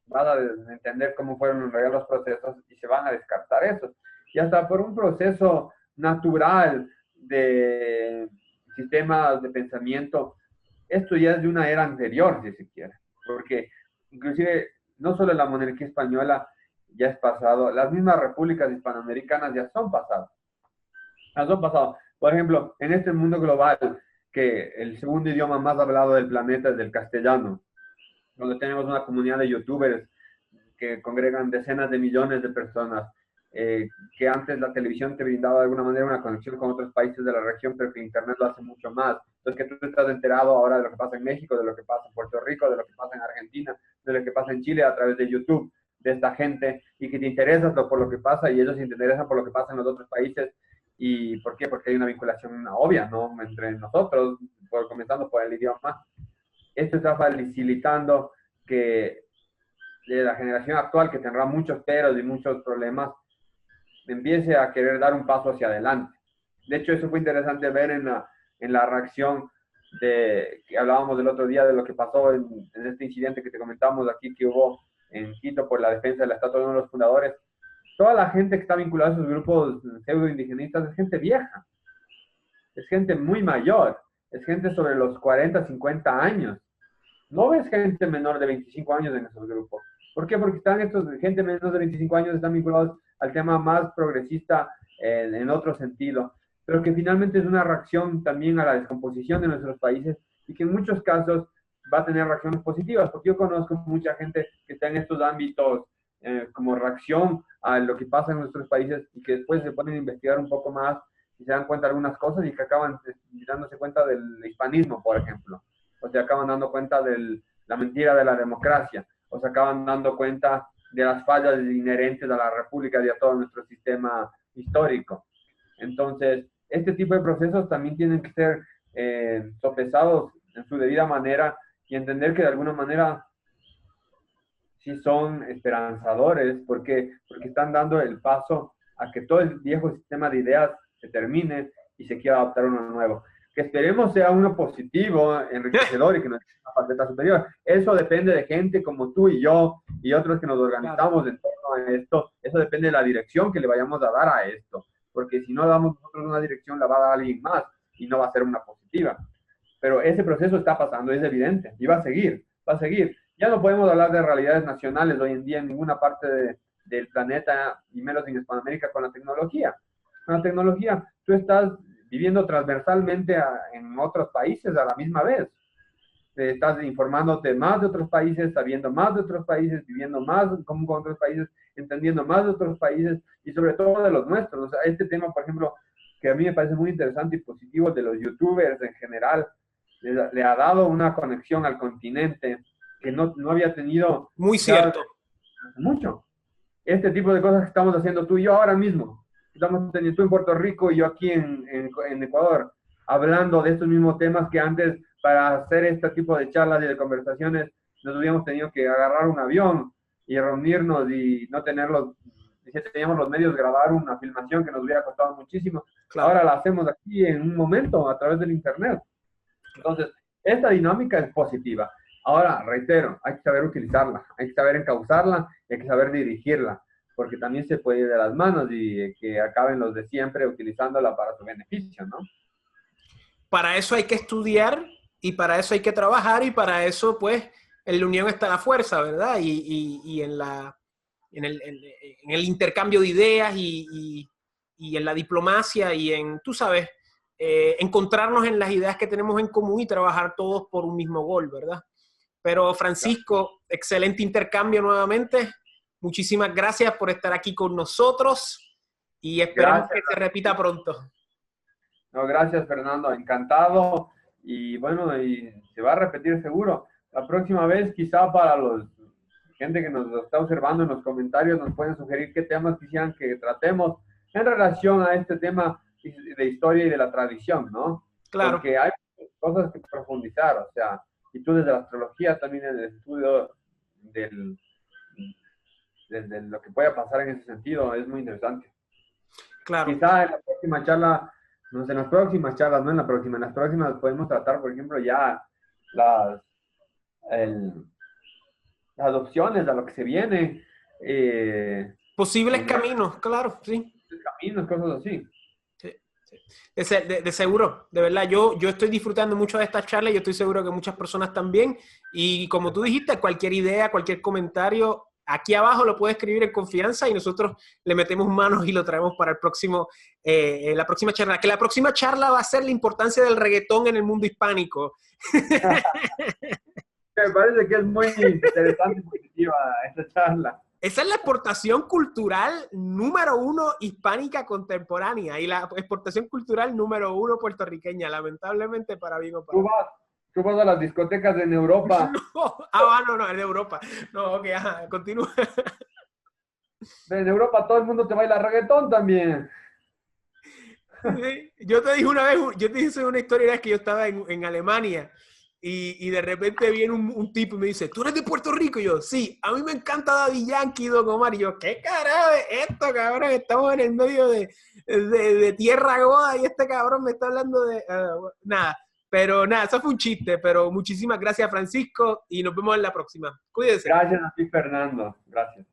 vas a entender cómo fueron en realidad los procesos y se van a descartar eso. Y hasta por un proceso natural de sistemas de pensamiento, esto ya es de una era anterior, si se quiere, porque inclusive no solo la monarquía española ya es pasado, las mismas repúblicas hispanoamericanas ya son pasadas. Ya son pasadas. Por ejemplo, en este mundo global, que el segundo idioma más hablado del planeta es el castellano, donde tenemos una comunidad de youtubers que congregan decenas de millones de personas, que antes la televisión te brindaba de alguna manera una conexión con otros países de la región, pero que el Internet lo hace mucho más. Entonces, que tú estás enterado ahora de lo que pasa en México, de lo que pasa en Puerto Rico, de lo que pasa en Argentina, de lo que pasa en Chile a través de YouTube, de esta gente, y que te interesas por lo que pasa y ellos se interesan por lo que pasa en los otros países. ¿Y por qué? Porque hay una vinculación obvia, ¿no? Entre nosotros, comenzando por el idioma. Esto está facilitando que de la generación actual, que tendrá muchos peros y muchos problemas, empiece a querer dar un paso hacia adelante. De hecho, eso fue interesante ver en la reacción de que hablábamos el otro día de lo que pasó en este incidente que te comentamos aquí que hubo en Quito por la defensa de la estatua de uno de los fundadores. Toda la gente que está vinculada a esos grupos pseudo-indigenistas es gente vieja, es gente muy mayor, es gente sobre los 40, 50 años. No ves gente menor de 25 años en esos grupos. ¿Por qué? Porque están estos, gente menor de 25 años están vinculados al tema más progresista en otro sentido, pero que finalmente es una reacción también a la descomposición de nuestros países y que en muchos casos va a tener reacciones positivas, porque yo conozco mucha gente que está en estos ámbitos como reacción a lo que pasa en nuestros países y que después se ponen a investigar un poco más y se dan cuenta de algunas cosas y que acaban dándose cuenta del hispanismo, por ejemplo, o se acaban dando cuenta de la mentira de la democracia, o se acaban dando cuenta de las fallas inherentes a la república y a todo nuestro sistema histórico. Entonces, este tipo de procesos también tienen que ser sopesados en su debida manera y entender que de alguna manera sí son esperanzadores porque están dando el paso a que todo el viejo sistema de ideas se termine y se quiera adoptar uno nuevo. Que esperemos sea uno positivo, enriquecedor y que nos dé una faceta superior. Eso depende de gente como tú y yo y otros que nos organizamos en torno a esto. Eso depende de la dirección que le vayamos a dar a esto. Porque si no damos nosotros una dirección, la va a dar alguien más y no va a ser una positiva. Pero ese proceso está pasando, es evidente, y va a seguir, va a seguir. Ya no podemos hablar de realidades nacionales hoy en día en ninguna parte del planeta, y menos en Hispanoamérica, con la tecnología. Con la tecnología, tú estás viviendo transversalmente en otros países a la misma vez. Estás informándote más de otros países, sabiendo más de otros países, viviendo más con otros países, entendiendo más de otros países y sobre todo de los nuestros. O sea, este tema, por ejemplo, que a mí me parece muy interesante y positivo de los youtubers en general, le ha dado una conexión al continente que no había tenido. Muy cierto. Mucho. Este tipo de cosas que estamos haciendo tú y yo ahora mismo. Estamos teniendo tú en Puerto Rico y yo aquí en Ecuador, hablando de estos mismos temas que antes, para hacer este tipo de charlas y de conversaciones, nos hubiéramos tenido que agarrar un avión y reunirnos y no tenerlos, si teníamos los medios, grabar una filmación que nos hubiera costado muchísimo. Claro. Ahora la hacemos aquí en un momento a través del internet. Entonces, esta dinámica es positiva. Ahora, reitero, hay que saber utilizarla, hay que saber encauzarla, hay que saber dirigirla, porque también se puede ir de las manos y que acaben los de siempre utilizándola para su beneficio, ¿no? Para eso hay que estudiar y para eso hay que trabajar y para eso, pues, en la unión está la fuerza, ¿verdad? Y en el intercambio de ideas y en la diplomacia y en, tú sabes, encontrarnos en las ideas que tenemos en común y trabajar todos por un mismo gol, ¿verdad? Pero Francisco, excelente intercambio nuevamente. Muchísimas gracias por estar aquí con nosotros y esperamos que se repita pronto. No, gracias, Fernando. Encantado. Y bueno, y se va a repetir seguro. La próxima vez, quizá para los gente que nos está observando en los comentarios, nos pueden sugerir qué temas quisieran que tratemos en relación a este tema de historia y de la tradición, ¿no? Claro. Porque hay cosas que profundizar, o sea, y tú desde la astrología también en el estudio de lo que pueda pasar en ese sentido, es muy interesante. Claro. Quizá en la próxima charla, no sé, en las próximas charlas, no en la próxima, en las próximas podemos tratar, por ejemplo, ya las opciones a lo que se viene. Posibles caminos, claro, sí. Caminos, cosas así. Sí. De seguro, de verdad, yo estoy disfrutando mucho de esta charla y yo estoy seguro que muchas personas también. Y como tú dijiste, cualquier idea, cualquier comentario, aquí abajo lo puedes escribir en confianza y nosotros le metemos manos y lo traemos para el próximo, la próxima charla. Que la próxima charla va a ser la importancia del reggaetón en el mundo hispánico. Me parece que es muy interesante y positiva esta charla. Esa es la exportación cultural número 1 hispánica contemporánea y la exportación cultural número 1 puertorriqueña, lamentablemente para bien o para mal. Tú vas a las discotecas en Europa. No, en Europa. No, ok, ajá, continúa. En Europa todo el mundo te baila reggaetón también. Sí, yo te dije una vez, yo te hice una historia, es que yo estaba en Alemania y de repente viene un tipo y me dice, ¿tú eres de Puerto Rico? Y yo, sí, a mí me encanta Daddy Yankee y Don Omar. Y yo, ¿qué carajo es esto, cabrón? Estamos en el medio de tierra goda y este cabrón me está hablando de... nada, pero nada, eso fue un chiste, pero muchísimas gracias, Francisco, y nos vemos en la próxima. Cuídense. Gracias a ti, Fernando. Gracias.